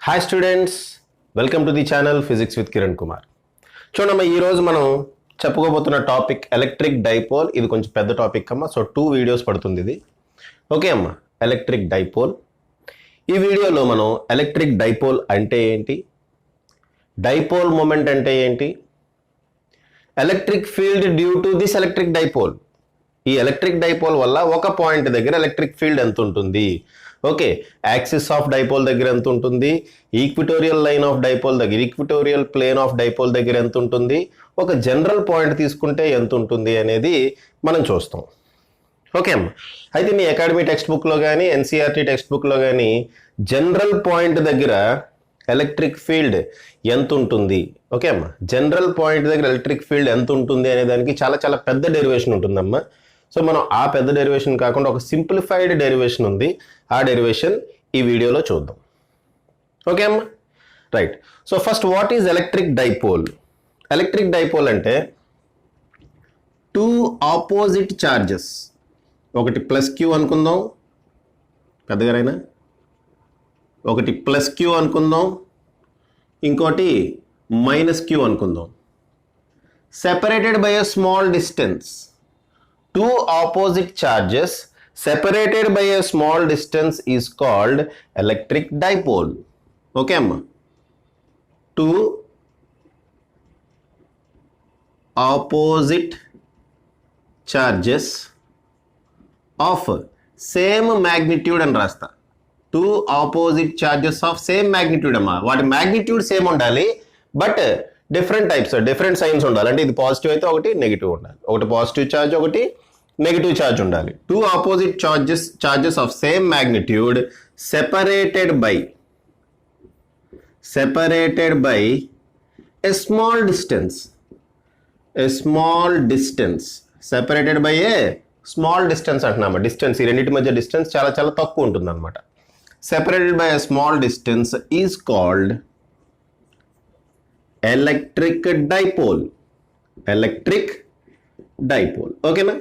Hi students, welcome to the channel physics with Kiran Kumar. చూడమ్మా, ఈరోజు మనం చెప్పుకోబోతున్న టాపిక్ ఎలక్ట్రిక్ డైపోల్. ఇది కొంచెం పెద్ద టాపిక్ అమ్మా, సో 2 వీడియోస్ పడుతుంది ఇది. ఓకే అమ్మా, ఎలక్ట్రిక్ డైపోల్. ఈ వీడియోలో మనం ఎలక్ట్రిక్ డైపోల్ అంటే ఏంటి, డైపోల్ మూమెంట్ అంటే ఏంటి, electric field due to this electric dipole, ఈ ఎలక్ట్రిక్ డైపోల్ వల్ల ఒక పాయింట్ దగ్గర ఎలక్ట్రిక్ ఫీల్డ్ ఎంత ఉంటుంది, ఓకే, యాక్సిస్ ఆఫ్ డైపోల్ దగ్గర ఎంత ఉంటుంది, ఈక్విటోరియల్ లైన్ ఆఫ్ డైపోల్ దగ్గర, ఈక్విటోరియల్ ప్లేన్ ఆఫ్ డైపోల్ దగ్గర ఎంత ఉంటుంది, ఒక జనరల్ పాయింట్ తీసుకుంటే ఎంత ఉంటుంది అనేది మనం చూస్తాం. ఓకే అమ్మ, అయితే మీ అకాడమీ టెక్స్ట్ బుక్లో కానీ ఎన్సీఆర్టీ టెక్స్ట్ బుక్లో కానీ జనరల్ పాయింట్ దగ్గర ఎలక్ట్రిక్ ఫీల్డ్ ఎంత ఉంటుంది, ఓకే అమ్మ, జనరల్ పాయింట్ దగ్గర ఎలక్ట్రిక్ ఫీల్డ్ ఎంత ఉంటుంది అనే దానికి చాలా చాలా పెద్ద డెరివేషన్ ఉంటుందమ్మా. సో మనం ఆ పెద్ద డెరివేషన్ కాకుండా ఒక సింప్లిఫైడ్ డెరివేషన్ ఉంది, ఆ డెరివేషన్ ఈ వీడియోలో చూద్దాం. ఓకే అమ్మా, right. So first, what is electric dipole? Electric dipole అంటే 2 ఆపోజిట్ చార్జెస్, ఒకటి ప్లస్ క్యూ అనుకుందాం, పెద్దగారైనా ఒకటి ప్లస్ క్యూ అనుకుందాం, ఇంకోటి మైనస్ క్యూ అనుకుందాం, separated by a small distance. 2 opposite charges separated by a small distance is called electric dipole. Okay amma, 2 opposite charges of same magnitude and rasta. 2 opposite charges of same magnitude amma, వాటి magnitude same ఉండాలి, but different types, different science ఉండాలి. అంటే ఇది positive అయితే ఒకటి negative ఉండాలి, ఒకటి positive charge ఒకటి నెగిటివ్ ఛార్జ్ ఉండాలి. 2 opposite charges of same magnitude separated by a small distance, separated by a small distance అంటున్నాము. డిస్టెన్స్, ఈ రెండింటి మధ్య డిస్టెన్స్ చాలా చాలా తక్కువ ఉంటుంది అనమాట. Separated by a small distance is called electric dipole. ఓకేనా?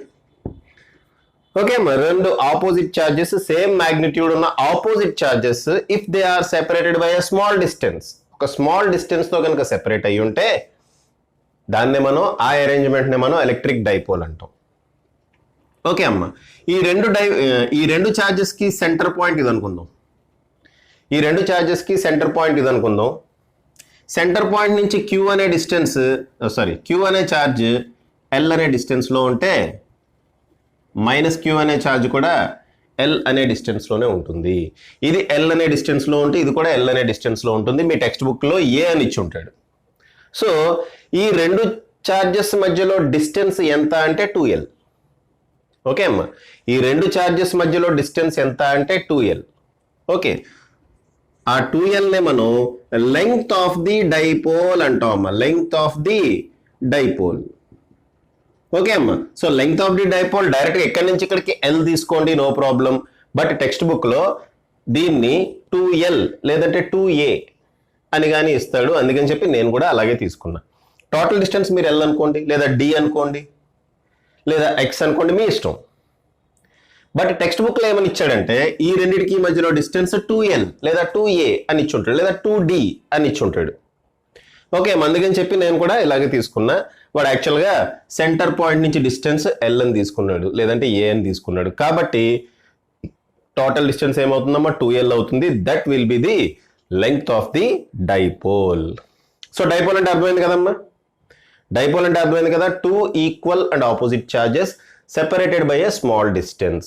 ఓకే అమ్మా, రెండు ఆపోజిట్ చార్జెస్ సేమ్ మ్యాగ్నిట్యూడ్ ఉన్న opposite charges if they are separated by a small distance, ఒక స్మాల్ డిస్టెన్స్ తో కనుక సెపరేట్ అయ్యి ఉంటే దాన్నే మనం, ఆ అరేంజ్మెంట్ నే మనం ఎలక్ట్రిక్ డైపోల్ అంటాం. ఓకే అమ్మా, ఈ రెండు చార్జెస్ కి సెంటర్ పాయింట్ ఇది అనుకుందాం. సెంటర్ పాయింట్ నుంచి క్యూ అనే డిస్టెన్స్, క్యూ అనే ఛార్జ్ ఎల్ అనే డిస్టెన్స్లో ఉంటే మైనస్ క్యూ అనే ఛార్జ్ కూడా ఎల్ అనే డిస్టెన్స్లోనే ఉంటుంది. ఇది ఎల్ అనే డిస్టెన్స్లో ఉంటే ఇది కూడా ఎల్ అనే డిస్టెన్స్లో ఉంటుంది. మీ టెక్స్ట్ బుక్లో ఏ అని ఇచ్చి ఉంటాడు. సో ఈ రెండు ఛార్జెస్ మధ్యలో డిస్టెన్స్ ఎంత అంటే 2L. ఓకే అమ్మా, ఈ రెండు ఛార్జెస్ మధ్యలో డిస్టెన్స్ ఎంత అంటే 2L. ఓకే, ఆ 2L నే మనం లెంగ్త్ ఆఫ్ ది డైపోల్ అంటాం అమ్మా, length of the dipole. Okay అమ్మా, so length of the dipole డైరెక్ట్గా ఎక్కడి నుంచి ఇక్కడికి L తీసుకోండి, నో ప్రాబ్లం. బట్ టెక్స్ట్ బుక్లో దీన్ని 2L లేదంటే 2A అని కానీ ఇస్తాడు, అందుకని చెప్పి నేను కూడా అలాగే తీసుకున్నా. టోటల్ డిస్టెన్స్ మీరు L అనుకోండి, లేదా D అనుకోండి, లేదా X అనుకోండి, మీ ఇష్టం. బట్ టెక్స్ట్ బుక్లో ఏమని ఇచ్చాడంటే ఈ రెండింటికి మధ్యలో డిస్టెన్స్ 2L లేదా 2A అని ఇచ్చి ఉంటాడు, లేదా 2D అని ఇచ్చి ఉంటాడు. ఓకే, అందుకని చెప్పి నేను కూడా ఇలాగే తీసుకున్నా. వాడు యాక్చువల్గా సెంటర్ పాయింట్ నుంచి డిస్టెన్స్ L అని తీసుకున్నాడు, లేదంటే A అని తీసుకున్నాడు. కాబట్టి టోటల్ డిస్టెన్స్ ఏమవుతుందమ్మా, 2L అవుతుంది. That will be the length of the dipole. So dipole అంటే అర్థమైంది కదమ్మా, డైపోల్ అంటే అర్థమైంది కదా. 2 equal and opposite charges separated by a small distance.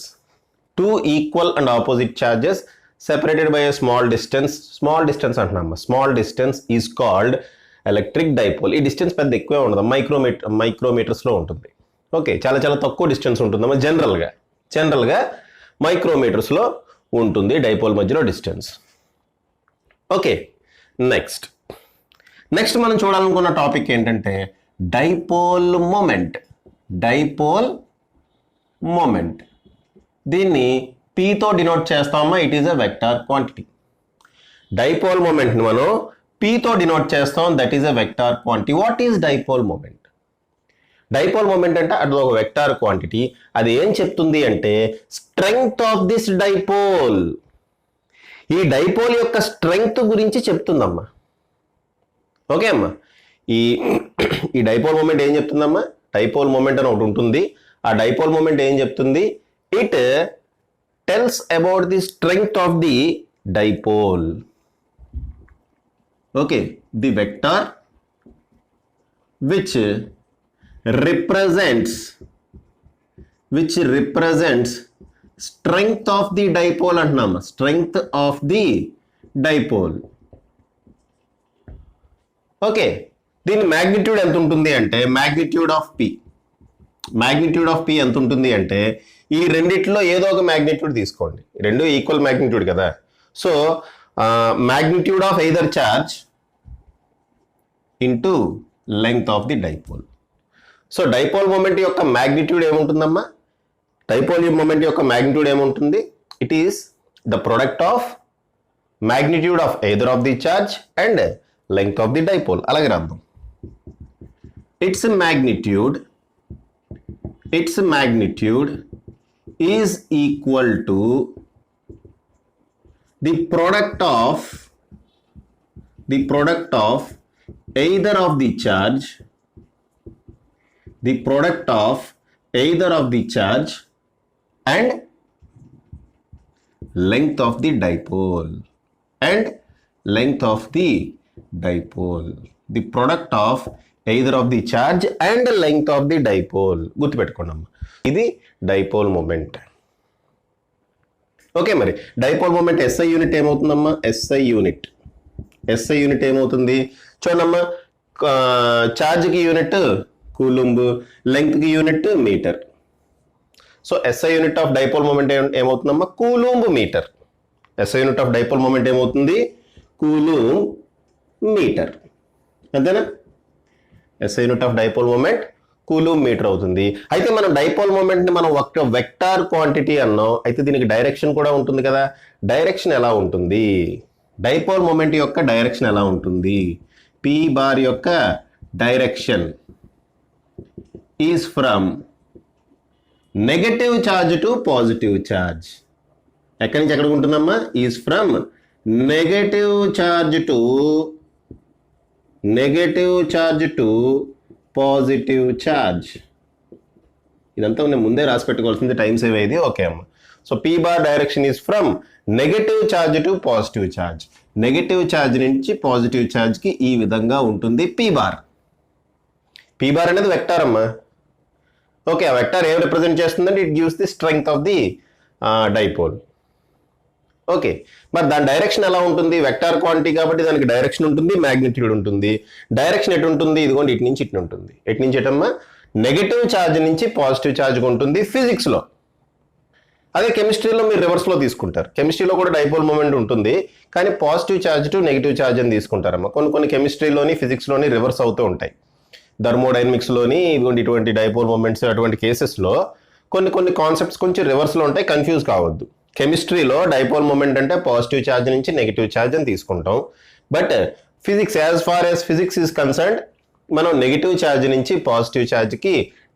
2 equal and opposite charges separated by a small distance అంటున్నాము. Small distance is called electric dipole. ఈ distance పెద్ద ఎక్కువే ఉండదు, మైక్రోమీటర్స్లో ఉంటుంది. ఓకే, చాలా చాలా తక్కువ డిస్టెన్స్ ఉంటుందమ్మా. జనరల్గా మైక్రోమీటర్స్లో ఉంటుంది డైపోల్ మధ్యలో డిస్టెన్స్. ఓకే, నెక్స్ట్ మనం చూడాలనుకున్న టాపిక్ ఏంటంటే డైపోల్ మూమెంట్. దీన్ని P తో డినోట్ చేస్తామా, it is a vector quantity. Dipole మూమెంట్ని మనం P తో డినోట్ చేస్తాం, that is a vector quantity. What is dipole moment? Dipole moment అంటే అది ఒక వెక్టార్ క్వాంటిటీ. అది ఏం చెప్తుంది అంటే స్ట్రెంగ్త్ ఆఫ్ దిస్ డైపోల్, ఈ డైపోల్ యొక్క స్ట్రెంగ్త్ గురించి చెప్తుందమ్మా. ఓకే అమ్మా, ఈ ఈ డైపోల్ మూమెంట్ ఏం చెప్తుందమ్మా? డైపోల్ మూమెంట్ అని ఒకటి ఉంటుంది. ఆ డైపోల్ మూమెంట్ ఏం చెప్తుంది? It tells about the strength of the dipole. Okay, the vector which represents strength of the dipole అంటున్నాము. strength of the dipole. Okay, దీని మ్యాగ్నిట్యూడ్ ఎంత ఉంటుంది అంటే మ్యాగ్నిట్యూడ్ ఆఫ్ పి ఎంత ఉంటుంది అంటే ఈ రెండిట్లో ఏదో ఒక మ్యాగ్నిట్యూడ్ తీసుకోండి. రెండు ఈక్వల్ మ్యాగ్నిట్యూడ్ కదా. So magnitude of either charge into length of the dipole. So dipole moment యొక్క మ్యాగ్నిట్యూడ్ ఏముంటుందమ్మా? డైపోల్ మూమెంట్ యొక్క మ్యాగ్నిట్యూడ్ ఏముంటుంది? It is the product of magnitude of either of the charge and length of the dipole. అలాగే రాద్దాం. Its magnitude is equal to the product of either of the charge and length of the dipole the product of either of the charge and length of the dipole. గుర్తుపెట్టుకోండి, ఇది dipole moment. Okay, మరి dipole moment SI unit ఏమవుతుందమ్మా? SI unit ఏమవుతుంది చూడమ్మా. ఛార్జ్కి unit coulomb, లెంగ్త్కి unit metre. So SI unit of dipole moment ఏమవుతుందమ్మా? Coulomb metre. SI unit of dipole moment ఏమవుతుంది? Coulomb metre. అంతేనా? SI unit of dipole moment coulomb metre అవుతుంది. అయితే మనం డైపోల్ మూమెంట్ని మనం ఒక వెక్టార్ క్వాంటిటీ అన్నాం. అయితే దీనికి డైరెక్షన్ కూడా ఉంటుంది కదా. డైరెక్షన్ ఎలా ఉంటుంది? డైపోల్ మూమెంట్ యొక్క డైరెక్షన్ ఎలా ఉంటుంది? P బార్ యొక్క direction is from negative charge to positive charge. ఎక్కడి నుంచి ఎక్కడికి ఉంటుందమ్మా? Is from negative charge to positive charge. ఇదంతా నేను ముందే రాసి పెట్టుకోవాల్సింది, టైం సేవ్ అయ్యేది. ఓకే అమ్మ. So P bar direction is from negative charge to positive charge. Negative charge నుంచి పాజిటివ్ ఛార్జ్కి ఈ విధంగా ఉంటుంది P బార్. P బార్ అనేది వెక్టార్ అమ్మా. ఓకే, ఆ వెక్టార్ ఏం రిప్రజెంట్ చేస్తుందంటే it gives the strength of the dipole. Okay, మరి దాని డైరెక్షన్ ఎలా ఉంటుంది? వెక్టార్ క్వాంటిటీ కాబట్టి దానికి డైరెక్షన్ ఉంటుంది, మ్యాగ్నిట్యూడ్ ఉంటుంది. డైరెక్షన్ ఎటు ఉంటుంది? ఇదిగోండి, ఇటు నుంచి ఇటు ఉంటుంది. ఎటు నుంచి ఎటమ్మా? నెగటివ్ ఛార్జ్ నుంచి పాజిటివ్ ఛార్జ్కి ఉంటుంది ఫిజిక్స్లో. అదే కెమిస్ట్రీలో మీరు రివర్స్లో తీసుకుంటారు. కెమిస్ట్రీలో కూడా డైపోల్ మూమెంట్ ఉంటుంది, కానీ positive charge to negative charge అని తీసుకుంటారమ్మా. కొన్ని కెమిస్ట్రీలోని ఫిజిక్స్లోని రివర్స్ అవుతూ ఉంటాయి. థర్మోడైనమిక్స్లోని ఇటువంటి డైపోల్ మూమెంట్స్ అటువంటి కేసెస్లో కొన్ని కాన్సెప్ట్స్ కొంచెం రివర్స్లో ఉంటాయి, కన్ఫ్యూజ్ కావద్దు. కెమిస్ట్రీలో డైపోల్ మూమెంట్ అంటే పాజిటివ్ ఛార్జ్ నుంచి నెగిటివ్ ఛార్జ్ అని తీసుకుంటాం. But physics, as far as physics is concerned, మనం నెగిటివ్ ఛార్జ్ నుంచి పాజిటివ్ ఛార్జ్కి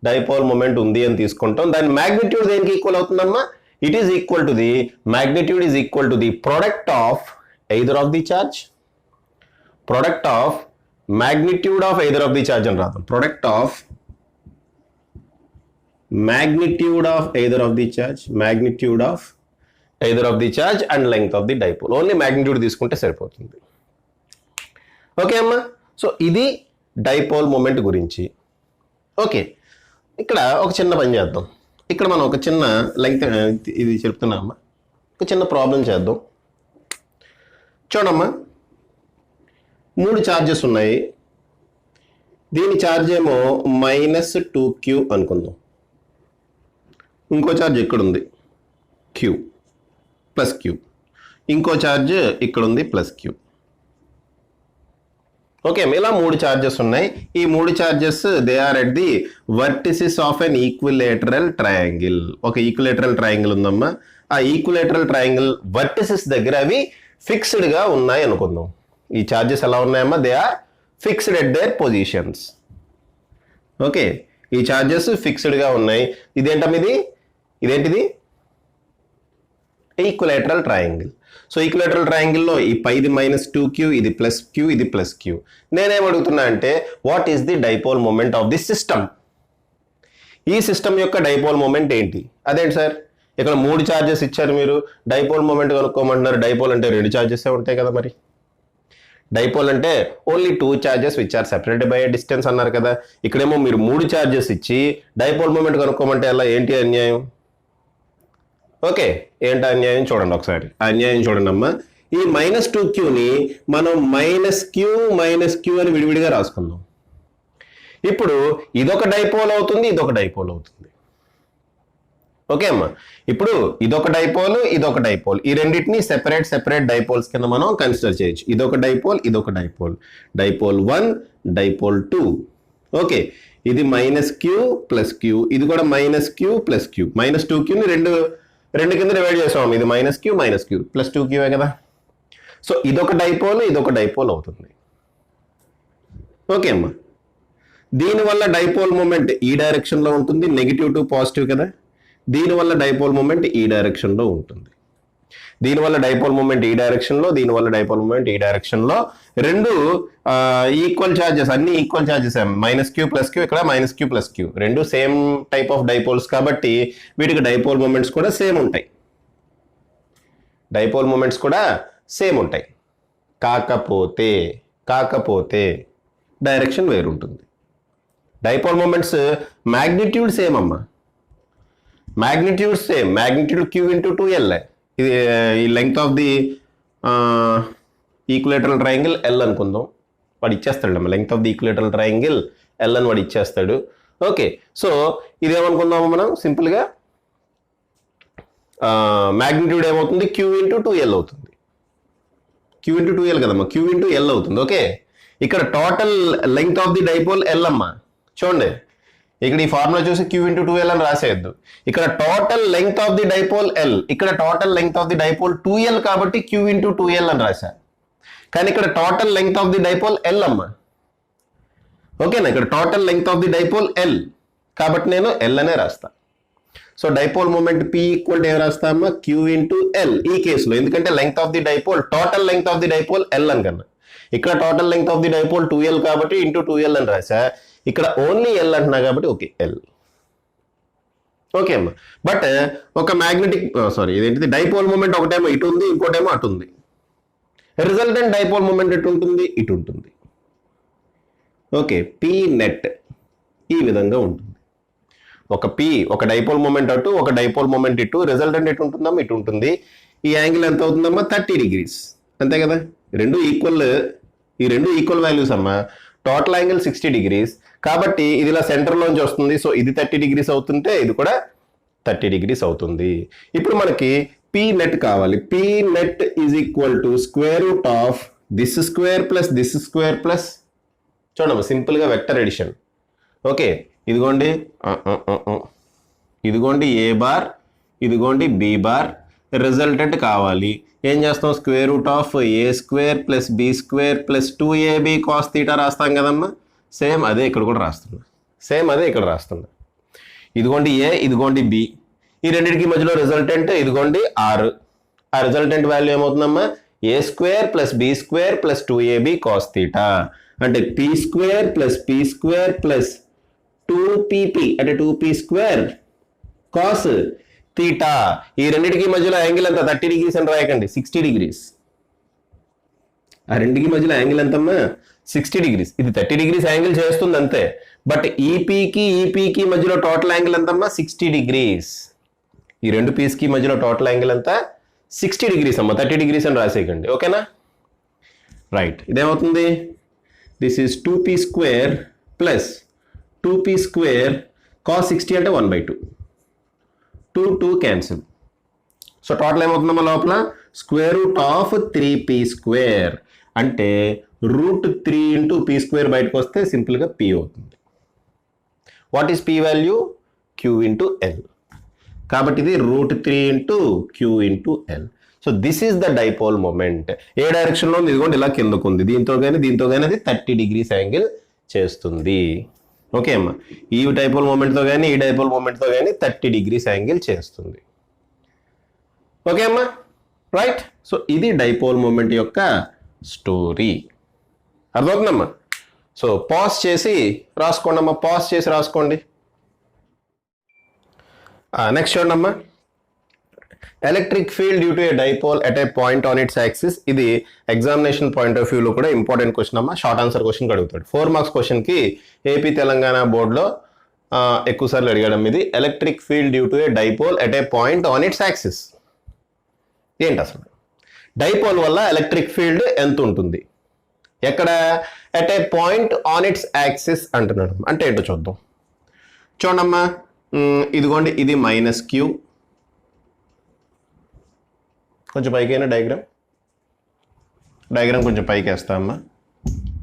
డైపోల్ మూమెంట్ ఉంది అని తీసుకుంటాం. దాని మ్యాగ్నిట్యూడ్ దేనికి ఈక్వల్ అవుతుందమ్మా? It is equal to the magnitude is equal to the product of either of the charge, product of magnitude of either of the charge and rather product of magnitude of either of the charge and length of the dipole. Only magnitude తీసుకుంటే సరిపోతుంది. Okay అమ్మా. So ఇది dipole moment గురించి. Okay, ఇక్కడ ఒక చిన్న పని చేద్దాం. ఇక్కడ మనం ఒక చిన్న లెంగ్త్ ఇది చెప్తున్నామమ్మా. ఒక చిన్న ప్రాబ్లం చేద్దాం. చూడమ్మా, 3 ఛార్జెస్ ఉన్నాయి. దీని ఛార్జ్ ఏమో -2q అనుకుందాం. ఇంకో ఛార్జ్ ఇక్కడ ఉంది q ప్లస్ q. ఇంకో ఛార్జ్ ఇక్కడ ఉంది ప్లస్ q. ఓకే, ఇలా 3 ఛార్జెస్ ఉన్నాయి. ఈ 3 charges they are at the vertices of an equilateral triangle. ఒక ఈక్విలేటరల్ ట్రయాంగిల్ ఉందమ్మా. ఆ ఈక్విలేటరల్ ట్రయాంగిల్ వర్టిసిస్ దగ్గర అవి ఫిక్స్డ్గా ఉన్నాయి అనుకుందాం. ఈ ఛార్జెస్ ఎలా ఉన్నాయమ్మా? They are fixed at their positions. Okay, ఈ ఛార్జెస్ ఫిక్స్డ్గా ఉన్నాయి. ఇదేంటమ్మా? ఇదేంటిది? Equilateral triangle. సో ఈక్విలేటరల్ ట్రయాంగిల్లో ఈ పైది -2q, ఇది +q, ఇది +q. నేనేం అడుగుతున్నా అంటే what is the dipole moment of the system? ఈ సిస్టమ్ యొక్క డైపోల్ మూమెంట్ ఏంటి? అదేంటి సార్, ఇక్కడ 3 ఛార్జెస్ ఇచ్చారు, మీరు డైపోల్ మూమెంట్ కనుక్కోమంటున్నారు. డైపోల్ అంటే 2 ఛార్జెస్ ఉంటాయి కదా, మరి డైపోల్ అంటే only 2 charges which are separated by distance అన్నారు కదా. ఇక్కడేమో మీరు 3 ఛార్జెస్ ఇచ్చి డైపోల్ మూమెంట్ కనుక్కోమంటే అలా ఏంటి అన్యాయం? ఓకే, ఏంటి అన్యాయం చూడండి ఒకసారి. అన్యాయం చూడండి అమ్మా. ఈ -2qని మనం -q అని విడివిడిగా రాసుకుందాం. ఇప్పుడు ఇదొక డైపోల్ అవుతుంది, ఇదొక డైపోల్ అవుతుంది. ఓకే అమ్మా, ఇప్పుడు ఇదొక డైపోల్, ఇదొక డైపోల్. ఈ రెండింటిని సెపరేట్ డైపోల్స్ కింద మనం కన్సిడర్ చేయొచ్చు. ఇదొక డైపోల్, ఇదొక డైపోల్. Dipole 1, dipole 2. ఓకే, ఇది -q + q, ఇది కూడా -q + q. -2qని రెండు కింద డివైడ్ చేసాం. ఇది -q + 2q కదా. సో ఇదొక డైపోల్, ఇదొక డైపోల్ అవుతుంది. ఓకే అమ్మా, దీనివల్ల డైపోల్ మూమెంట్ ఈ డైరెక్షన్ లో ఉంటుంది, నెగిటివ్ టు పాజిటివ్ కదా. దీనివల్ల డైపోల్ మూమెంట్ ఈ డైరెక్షన్ లో ఉంటుంది. దీనివల్ల డైపోల్ మూమెంట్ ఈ డైరెక్షన్ లో, దీనివల్ల డైపోల్ మూమెంట్ ఈ డైరెక్షన్ లో. రెండు ఈక్వల్ ఛార్జెస్, అన్ని ఈక్వల్ ఛార్జెస్. -q + q, ఇక్కడ -q + q. రెండు సేమ్ టైప్ ఆఫ్ డైపోల్స్ కాబట్టి వీటికి డైపోల్ మూమెంట్స్ కూడా సేమ్ ఉంటాయి. డైపోల్ మూమెంట్స్ కూడా సేమ్ ఉంటాయి. కాకపోతే డైరెక్షన్ వేరుంటుంది. డైపోల్ మూమెంట్స్ మ్యాగ్నిట్యూడ్ సేమ్ అమ్మా. Magnitude same. Magnitude q × 2l. ఇది ఈ length of the equilateral triangle L అనుకుందాం. వాడు ఇచ్చేస్తాడు అమ్మా, length of the equilateral triangle L అని వాడు ఇచ్చేస్తాడు. ఓకే, సో ఇదేమనుకుందాము మనం సింపుల్గా. మ్యాగ్నిట్యూడ్ ఏమవుతుంది? q × 2l అవుతుంది. q × 2l కదమ్మా, q × l అవుతుంది. ఓకే, ఇక్కడ total length of the dipole L అమ్మా. చూడండి, ఇక్కడ ఈ ఫార్ములా చూసి q × 2l అని రాసేయద్దు. ఇక్కడ total length of the dipole L, ఇక్కడ total length of the dipole 2l కాబట్టి q × 2l అని రాశా. కానీ ఇక్కడ total length of the dipole L అమ్మా. ఓకేనా, ఇక్కడ total length of the dipole L కాబట్టి నేను L అనే రాస్తా. So dipole moment P equal to ఏం రాస్తా అమ్మా? q × l ఈ కేసులో. ఎందుకంటే length of the dipole, total length of the dipole L అని కన్నా. ఇక్కడ total length of the dipole 2l కాబట్టి × 2l అని రాశా. ఇక్కడ ఓన్లీ L అంటున్నా కాబట్టి ఓకే L. ఓకే అమ్మా, బట్ ఒక మ్యాగ్నెటిక్ ఇదేంటిది డైపోల్ మూమెంట్ ఒకటేమో ఇటు ఉంది, ఇంకోటేమో అటు ఉంది. రిజల్టెంట్ డైపోల్ మూమెంట్ ఎటు ఉంటుంది? ఇటు ఉంటుంది. ఓకే, P నెట్ ఈ విధంగా ఉంటుంది. ఒక డైపోల్ మూమెంట్ అటు, ఒక డైపోల్ మూమెంట్ ఇటు. రిజల్టెంట్ ఎటు ఉంటుందమ్మా? ఇటు ఉంటుంది. ఈ యాంగిల్ ఎంత అవుతుందమ్మా? 30 degrees. అంతే కదా. ఈ రెండు ఈక్వల్ వాల్యూస్ అమ్మా. టోటల్ యాంగిల్ 60 degrees కాబట్టి ఇది ఇలా సెంటర్లోంచి వస్తుంది. సో ఇది 30 degrees అవుతుంటే ఇది కూడా 30 degrees అవుతుంది. ఇప్పుడు మనకి P నెట్ కావాలి. P net is equal to √, this square plus this square plus, చూడమ్మా సింపుల్గా వెక్టర్ ఎడిషన్. ఓకే, ఇదిగోండి A బార్, ఇదిగోండి B బార్. రిజల్టెంట్ కావాలి. ఏం చేస్తాం? √a² + b² + 2ab cos θ రాస్తాం కదమ్మా. సేమ్ అదే ఇక్కడ కూడా రాస్తున్నా. ఇదిగోండి A, ఇదిగోండి B. ఈ రెండింటికి మధ్యలో రిజల్టెంట్ ఇదిగోండి R. ఆ resultant value ఏమవుతుందమ్మా? a² + b² + 2ab cos θ. అంటే p² + p² + 2pp అంటే 2p² cos θ. ఈ రెండింటికి మధ్యలో యాంగిల్ ఎంత? 30 degrees అని రాయకండి, 60 degrees. ఆ రెండింటికి మధ్యలో యాంగిల్ ఎంతమ్మా? 60 degrees. ఇది 30 degrees యాంగిల్ చేస్తుంది అంతే. బట్ ఈపీకి మధ్యలో టోటల్ యాంగిల్ ఎంతమ్మా? 60 degrees. ఈ రెండు పీస్కి మధ్యలో టోటల్ యాంగిల్ ఎంత? 60 degrees అమ్మా. 30 degrees అని రాసేయకండి. ఓకేనా? రైట్, ఇదేమవుతుంది? This is 2p² + 2p² cos 60 అంటే 1/2. 2 క్యాన్సిల్. సో టోటల్ ఏమవుతుందమ్మా లోపల? √3p² అంటే √3 × p² బయటకు వస్తే సింపుల్గా p అవుతుంది. What is p value? q × l. కాబట్టి ఇది √3 × q × l. So this is the dipole moment. ఏ డైరెక్షన్లో ఉంది? ఇదిగోండి ఇలా కిందకు ఉంది. దీంతో కానీ అది 30 degrees యాంగిల్ చేస్తుంది. ఓకే అమ్మా, ఈ డైపోల్ మూమెంట్తో కానీ ఈ డైపోల్ మూమెంట్తో కానీ 30 degrees యాంగిల్ చేస్తుంది. ఓకే అమ్మా, రైట్. సో ఇది డైపోల్ మూమెంట్ యొక్క స్టోరీ. అర్థమవుతుందమ్మా? సో పాజ్ చేసి రాసుకోండి అమ్మా, పాజ్ చేసి రాసుకోండి. నెక్స్ట్ చూడండి అమ్మా, electric field due to a dipole at a point on its axis. ఇది ఎగ్జామినేషన్ పాయింట్ ఆఫ్ వ్యూలో కూడా ఇంపార్టెంట్ క్వశ్చన్ అమ్మా. షార్ట్ ఆన్సర్ క్వశ్చన్ అడుగుతాడు. 4 మార్క్స్ క్వశ్చన్కి ఏపీ తెలంగాణ బోర్డులో ఎక్కువ సార్లు అడిగడం ఇది. Electric field due to a dipole at a point on its axis ఏంటి అసలు? డైపోల్ వల్ల ఎలక్ట్రిక్ ఫీల్డ్ ఎంత ఉంటుంది, ఎక్కడ? At a point on its axis అంటున్నాడు. అంటే ఏంటో చూద్దాం. చూడమ్మా, ఇదిగోండి, ఇది -q. కొంచెం పైకైనా డయాగ్రామ్ కొంచెం పైకి వేస్తామమ్మా.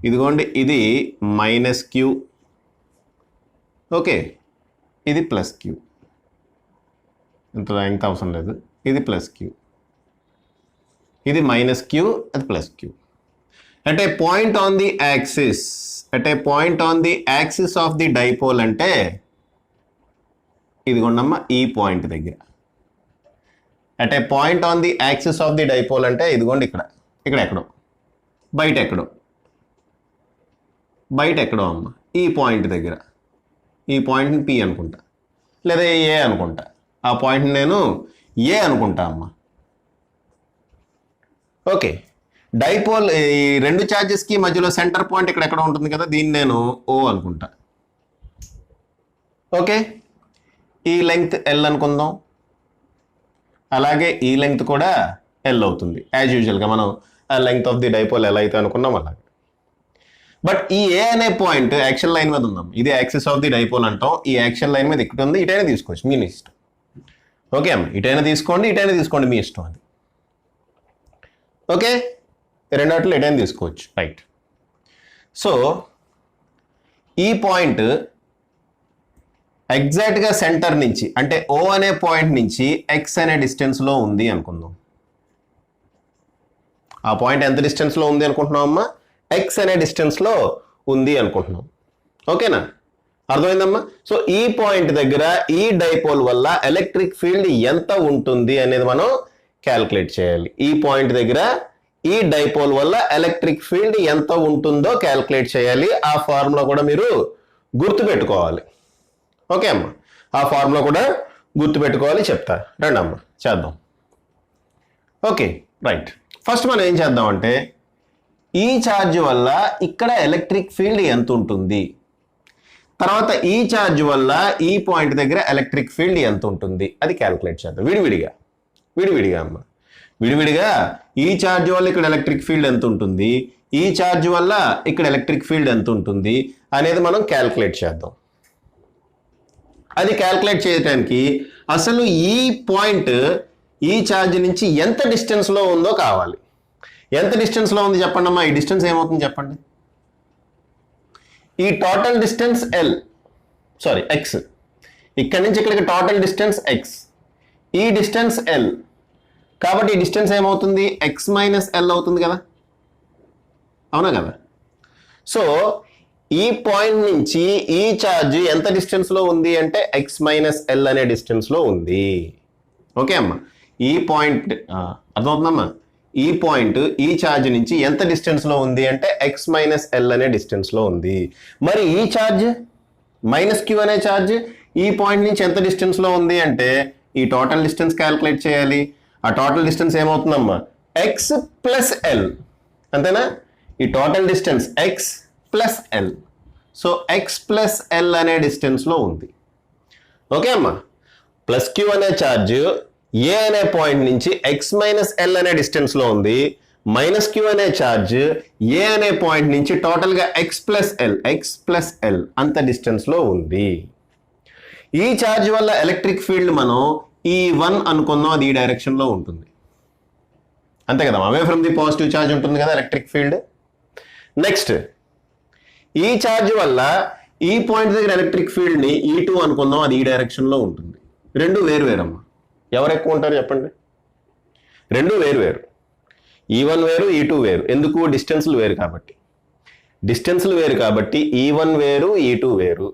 ఇదిగోండి, ఇది -q. ఓకే, ఇది +q. ఇంత అవసరం లేదు. ఇది +q, ఇది -q, అది +q. At a point on the axis, at a point on the axis of the dipole అంటే ఇదిగోండమ్మా, ఈ పాయింట్ దగ్గర. At a point on the axis of the dipole అంటే ఇదిగోండి, ఇక్కడ ఎక్కడో, బయట ఎక్కడో అమ్మ, ఈ పాయింట్ దగ్గర. ఈ పాయింట్ని P అనుకుంటా, లేదా ఏ అనుకుంటా. ఆ పాయింట్ని నేను ఏ అనుకుంటా అమ్మ. ఓకే, డైపోల్ ఈ రెండు ఛార్జెస్కి మధ్యలో సెంటర్ పాయింట్ ఇక్కడ ఉంటుంది కదా, దీన్ని నేను O అనుకుంటా. ఓకే, ఈ లెంగ్త్ L అనుకుందాం. అలాగే ఈ లెంగ్త్ కూడా L అవుతుంది. యాజ్ యూజువల్గా మనం ఆ లెంగ్త్ ఆఫ్ ది డైపోల్ ఎలా అయితే అనుకున్నాం అలాగే. బట్ ఈ ఏ అనే పాయింట్ యాక్షన్ లైన్ మీద ఉందాం. ఇది యాక్సిస్ ఆఫ్ ది డైపోల్ అంటాం. ఈ యాక్షన్ లైన్ మీద ఇక్కడ ఉంది. ఇటైనా తీసుకోవచ్చు, మీ ఇష్టం. ఓకే అమ్మ, ఇటైనా తీసుకోండి, మీ ఇష్టం అది. ఓకే, రెండాట్లో ఎటైనా తీసుకోవచ్చు. రైట్. సో ఈ పాయింట్ ఎగ్జాక్ట్గా సెంటర్ నుంచి, అంటే O అనే పాయింట్ నుంచి X అనే డిస్టెన్స్లో ఉంది అనుకుందాం. ఆ పాయింట్ ఎంత డిస్టెన్స్లో ఉంది అనుకుంటున్నాం అమ్మా? X అనే డిస్టెన్స్లో ఉంది అనుకుంటున్నాం. ఓకేనా? అర్థమైందమ్మా? సో ఈ పాయింట్ దగ్గర ఈ డైపోల్ వల్ల ఎలక్ట్రిక్ ఫీల్డ్ ఎంత ఉంటుంది అనేది మనం క్యాల్కులేట్ చేయాలి. ఈ పాయింట్ దగ్గర ఈ డైపోల్ వల్ల ఎలక్ట్రిక్ ఫీల్డ్ ఎంత ఉంటుందో క్యాల్కులేట్ చేయాలి. ఆ ఫార్ములా కూడా మీరు గుర్తుపెట్టుకోవాలి. ఓకే అమ్మా, ఆ ఫార్ములా కూడా గుర్తుపెట్టుకోవాలి, చెప్తా. రండి అమ్మ, చేద్దాం. Okay, right. ఫస్ట్ మనం ఏం చేద్దాం అంటే, ఈ ఛార్జ్ వల్ల ఇక్కడ ఎలక్ట్రిక్ ఫీల్డ్ ఎంత ఉంటుంది, తర్వాత ఈ ఛార్జ్ వల్ల ఈ పాయింట్ దగ్గర ఎలక్ట్రిక్ ఫీల్డ్ ఎంత ఉంటుంది అది క్యాల్కులేట్ చేద్దాం. విడివిడిగా అమ్మ, విడివిడిగా ఈ ఛార్జ్ వల్ల ఇక్కడ ఎలక్ట్రిక్ ఫీల్డ్ ఎంత ఉంటుంది, ఈ ఛార్జ్ వల్ల ఇక్కడ ఎలక్ట్రిక్ ఫీల్డ్ ఎంత ఉంటుంది అనేది మనం క్యాల్కులేట్ చేద్దాం. అది క్యాల్కులేట్ చేయడానికి అసలు ఈ పాయింట్ ఈ ఛార్జ్ నుంచి ఎంత డిస్టెన్స్లో ఉందో కావాలి. ఎంత డిస్టెన్స్లో ఉంది చెప్పండి అమ్మా. ఈ డిస్టెన్స్ ఏమవుతుంది చెప్పండి. ఈ టోటల్ డిస్టెన్స్ X. ఇక్కడి నుంచి ఇక్కడికి టోటల్ డిస్టెన్స్ X. ఈ డిస్టెన్స్ L. కాబట్టి ఈ డిస్టెన్స్ ఏమవుతుంది? X - L అవుతుంది కదా, అవునా కదా? సో ఈ పాయింట్ నుంచి ఈ ఛార్జ్ ఎంత డిస్టెన్స్లో ఉంది అంటే X - L అనే డిస్టెన్స్లో ఉంది. ఓకే అమ్మా, ఈ పాయింట్ అర్థమవుతుందమ్మా? ఈ పాయింట్ ఈ ఛార్జ్ నుంచి ఎంత డిస్టెన్స్లో ఉంది అంటే X - L అనే డిస్టెన్స్లో ఉంది. మరి ఈ ఛార్జ్ -q అనే ఛార్జ్ ఈ పాయింట్ నుంచి ఎంత డిస్టెన్స్లో ఉంది అంటే ఈ టోటల్ డిస్టెన్స్ క్యాల్కులేట్ చేయాలి. ఆ టోటల్ డిస్టెన్స్ ఏమవుతుందమ్మా? X + L. అంతేనా? ఈ total distance X + L. So X + L అనే డిస్టెన్స్లో ఉంది. ఓకే అమ్మా, +q అనే ఛార్జ్ ఏ అనే పాయింట్ నుంచి X - L అనే డిస్టెన్స్లో ఉంది. -q అనే ఛార్జ్ ఏ అనే పాయింట్ నుంచి టోటల్గా X + L అంత డిస్టెన్స్లో ఉంది. ఈ ఛార్జ్ వల్ల ఎలక్ట్రిక్ ఫీల్డ్ మనం E1 అనుకుందాం, అది ఈ డైరెక్షన్లో ఉంటుంది. అంతే కదా, అవే ఫ్రమ్ ది పాజిటివ్ ఛార్జ్ ఉంటుంది కదా ఎలక్ట్రిక్ ఫీల్డ్. నెక్స్ట్, ఈ ఛార్జ్ వల్ల ఈ పాయింట్ దగ్గర ఎలక్ట్రిక్ ఫీల్డ్ని E2 అనుకుందాం, అది ఈ డైరెక్షన్లో ఉంటుంది. రెండు వేరువేరమ్మా. ఎవరు ఎక్కువ ఉంటారు చెప్పండి? రెండు వేరు. E1 వేరు, E2 వేరు. ఎందుకు? డిస్టెన్స్లు వేరు కాబట్టి. E1 వేరు, E2 వేరు.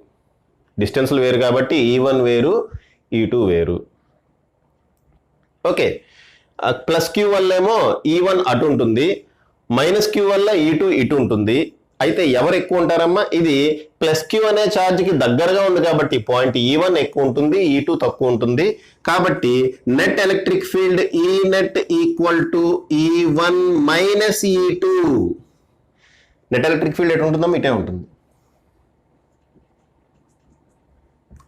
డిస్టెన్స్లు వేరు కాబట్టి E1 వేరు, E2 వేరు. ఓకే, ప్లస్ క్యూ వల్ల ఏమో E1 అటు ఉంటుంది, మైనస్ క్యూ వల్ల E2 ఇటు ఉంటుంది. అయితే ఎవరు ఎక్కువ ఉంటారమ్మా? ఇది ప్లస్ క్యూ అనే ఛార్జ్కి దగ్గరగా ఉంది కాబట్టి పాయింట్ E1 ఎక్కువ ఉంటుంది, E2 తక్కువ ఉంటుంది. కాబట్టి నెట్ ఎలక్ట్రిక్ ఫీల్డ్ ఈ net equal to E1 minus E2. Net electric field ఎటు ఉంటుందమ్మా? ఇటే ఉంటుంది.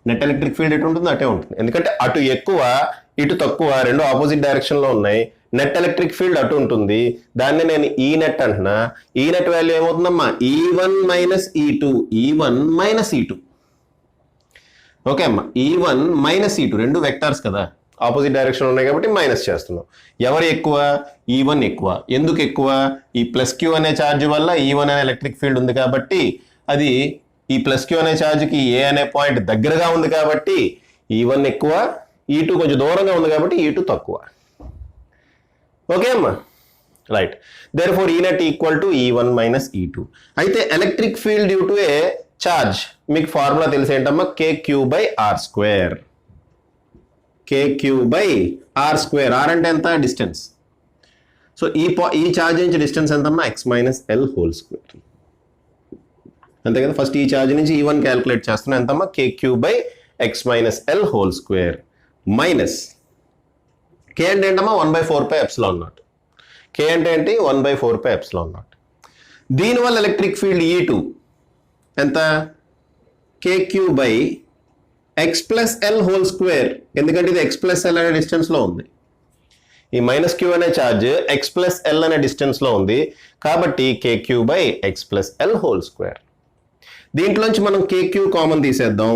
నెట్ ఎలక్ట్రిక్ ఫీల్డ్ ఎటు ఉంటుందో అటే ఉంటుంది. ఎందుకంటే అటు ఎక్కువ ఇటు తక్కువ, రెండు ఆపోజిట్ డైరెక్షన్లో ఉన్నాయి. నెట్ ఎలక్ట్రిక్ ఫీల్డ్ అటు ఉంటుంది, దాన్ని నేను ఈ నెట్ అంటున్నా. ఈ నెట్ వాల్యూ ఏమవుతుందమ్మా? E1 minus E2. E1 minus E2. Okay అమ్మా, E1 మైనస్ E2 రెండు వెక్టార్స్ కదా, ఆపోజిట్ డైరెక్షన్ ఉన్నాయి కాబట్టి మైనస్ చేస్తున్నాం. ఎవరు ఎక్కువ? E1 ఎక్కువ. ఎందుకు ఎక్కువ? ఈ ప్లస్ క్యూ అనే ఛార్జ్ వల్ల E1 అనే ఎలక్ట్రిక్ ఫీల్డ్ ఉంది కాబట్టి, అది ఈ ప్లస్ క్యూ అనే ఛార్జ్కి ఏ అనే పాయింట్ దగ్గరగా ఉంది కాబట్టి E1 ఎక్కువ, E2 కొంచెం దూరంగా ఉంది కాబట్టి E2 తక్కువ. ఓకే అమ్మా, రైట్. దేర్ఫోర్ ఈ net equal to E1 minus E2. అయితే electric field due to A charge, మీకు ఫార్ములా తెలిసి ఏంటమ్మా? KQ/R². KQ/R². R అంటే ఎంత? డిస్టెన్స్. సో ఈ ఛార్జ్ నుంచి డిస్టెన్స్ ఎంతమ్మా? x minus L whole square. అంతే కదా. ఫస్ట్ ఈ ఛార్జ్ నుంచి E1 క్యాలిక్యులేట్ చేస్తున్నాం. ఎంతమ్మా? KQ/x minus L whole square minus K అంటే ఏంటమ్మా? 1/4πε0. K అంటే ఏంటి? 1/4πε0. దీనివల్ల ఎలక్ట్రిక్ ఫీల్డ్ E2 ఎంత? KQ/x plus L whole square. ఎందుకంటే ఇది x ప్లస్ L అనే డిస్టెన్స్లో ఉంది. ఈ మైనస్ క్యూ అనే ఛార్జ్ x ప్లస్ L అనే డిస్టెన్స్లో ఉంది కాబట్టి KQ/x plus L whole square. దీంట్లోంచి మనం KQ కామన్ తీసేద్దాం.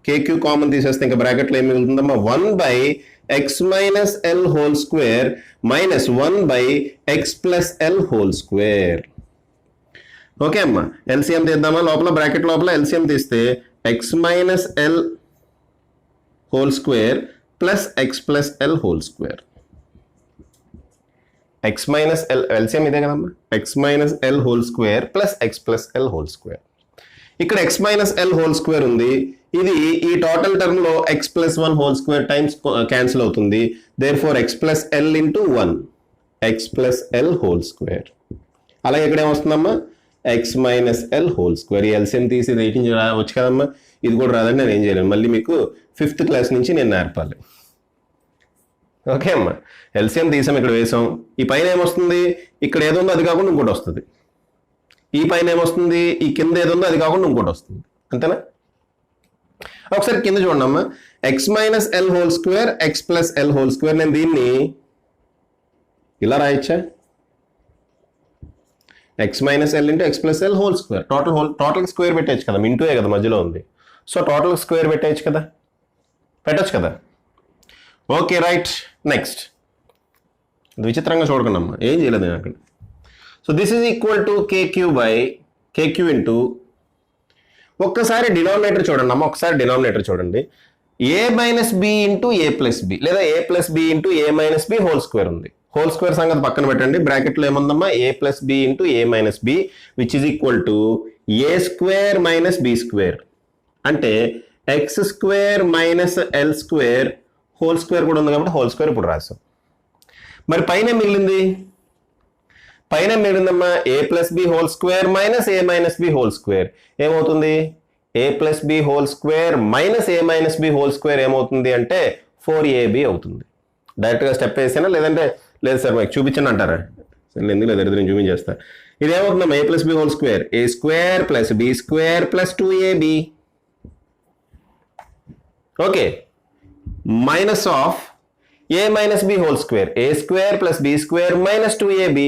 KQ కామన్ తీసేస్తే ఇంకా బ్రాకెట్లో ఏమి మిగులుతుందమ్మా? 1/x minus L whole square minus 1/x plus L whole square. Okay అమ్మా, ఎల్సిఎం తీద్దామా? లోపల బ్రాకెట్ లోపల ఎల్సిఎం తీస్తే x minus L whole square plus x plus L whole square. x minus L LCM ఇదే కదమ్మా? x minus L whole square plus x plus L whole square. ఇక్కడ x minus L whole square ఉంది. ఇది ఈ total term లో x plus 1 whole square times cancel అవుతుంది. Therefore x plus L into 1 x plus L whole square. అలాగే ఇక్కడ ఏమొస్తుందమ్మా? x minus L whole square. ఈ ఎల్సిఎం తీసి రేటింగ్ వచ్చు కదమ్మా? ఇది కూడా రాదండి, నేను ఏం చేయలేను. మళ్ళీ మీకు 5th క్లాస్ నుంచి నేను నేర్పాలి. ఓకే అమ్మా, ఎల్సిఎం తీసాం, ఇక్కడ వేసాం. ఈ పైన ఏమొస్తుంది? ఇక్కడ ఏదో ఉందో అది కాకుండా ఇంకోటి వస్తుంది. ఈ పైన ఏమొస్తుంది? ఈ కింద ఏదో ఉందో అది కాకుండా ఇంకోటి వస్తుంది. అంతేనా? ఒకసారి కింద చూడండి అమ్మా. x minus L whole square x plus L whole square. నేను దీన్ని ఇలా రాయచ్చా? x minus L into x plus L whole square. Total square పెట్టచ్చు కదా, ఇంటూ ఏ కదా మధ్యలో ఉంది. సో టోటల్ స్క్వేర్ పెట్టచ్చు కదా, పెట్టచ్చు కదా. Okay right. నెక్స్ట్, విచిత్రంగా చూడకండి అమ్మా, ఏం చేయలేదు నేను అక్కడ. So this is equal to KQ into, ఒక్కసారి డినామినేటర్ చూడండి అమ్మ, ఒకసారి డినామినేటర్ చూడండి. A minus B into A plus B, లేదా A plus B into A minus B whole square ఉంది. హోల్ స్క్వేర్ సంగతి పక్కన పెట్టండి. బ్రాకెట్లో ఏముందమ్మా? A plus B into A minus B which is equal to A square minus B square. అంటే x square minus L square whole square కూడా ఉంది కాబట్టి హోల్ స్క్వేర్ ఇప్పుడు రాసాం. మరి పైన మిగిలింది? పైన మిగిలిందమ్మా A plus B whole square minus A minus B whole square. ఏమవుతుంది? A plus B whole square minus A minus B whole square ఏమవుతుంది అంటే 4AB అవుతుంది. డైరెక్ట్గా స్టెప్ వేసానా, లేదంటే లేదు సార్ మాకు చూపించండి అంటారా? ఎందుకు లేదు, నేను చూపించేస్తా. ఇది ఏమవుతుందమ్మా? A plus B whole square A square plus B square plus 2AB. Okay, minus of A minus B whole square A square plus B square minus 2AB.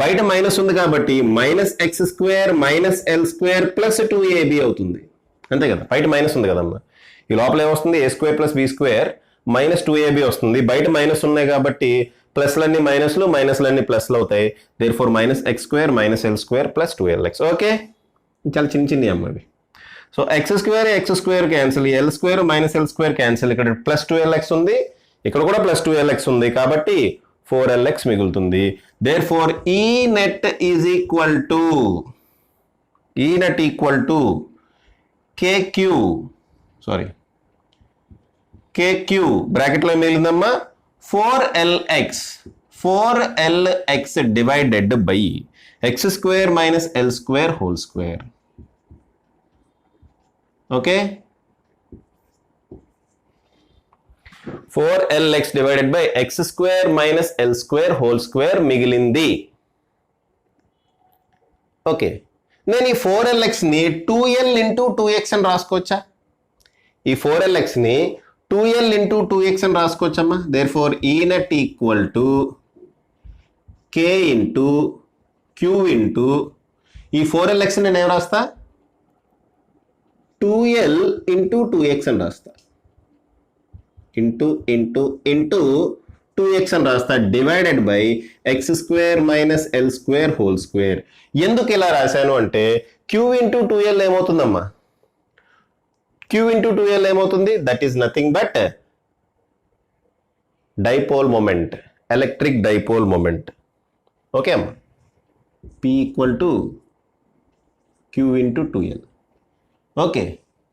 బయట మైనస్ ఉంది కాబట్టి minus x square minus L square plus 2AB అవుతుంది. అంతే కదా, బయట minus ఉంది కదమ్మా. ఈ లోపల ఏమొస్తుంది? A square plus B square minus 2AB వస్తుంది. బయట మైనస్ ఉన్నాయి కాబట్టి ప్లస్లన్నీ మైనస్లు, మైనస్లన్నీ ప్లస్లు అవుతాయి. Therefore minus x square minus L square plus 2LX. Okay, చాలా చిన్న అమ్మవి. So x square cancel, L square minus L square cancel. ఇక్కడ ప్లస్ 2LX ఉంది, ఇక్కడ కూడా ప్లస్ 2LX ఉంది కాబట్టి 4LX మిగులుతుంది. Therefore E net is equal to KQ బ్రాకెట్లో మిగిలిందమ్మా 4LX 4lx divided by x square minus l square whole square. Okay, 4lx divided by x square minus l square whole square మిగిలింది. Okay, నేను ఈ 4lxని 2l into 2x అని రాసుకోవచ్చా? ఈ 4lxని 2l into 2x అని రాసుకోవచ్చమ్మా. There four E net equal to k into q into ఈ 4lx నేను ఏం రాస్తా? 2l ఇంటూ 2x అని రాస్తా. ఇంటూ ఇంటూ ఇంటూ 2x అని రాస్తా divided by X square minus L square whole square. ఎందుకు ఇలా రాశాను అంటే q into 2l ఏమవుతుందమ్మా? q into 2l ఏమవుతుంది? That is nothing but dipole moment, electric dipole moment. Okay అమ్మా, p equal to q into 2l. Okay,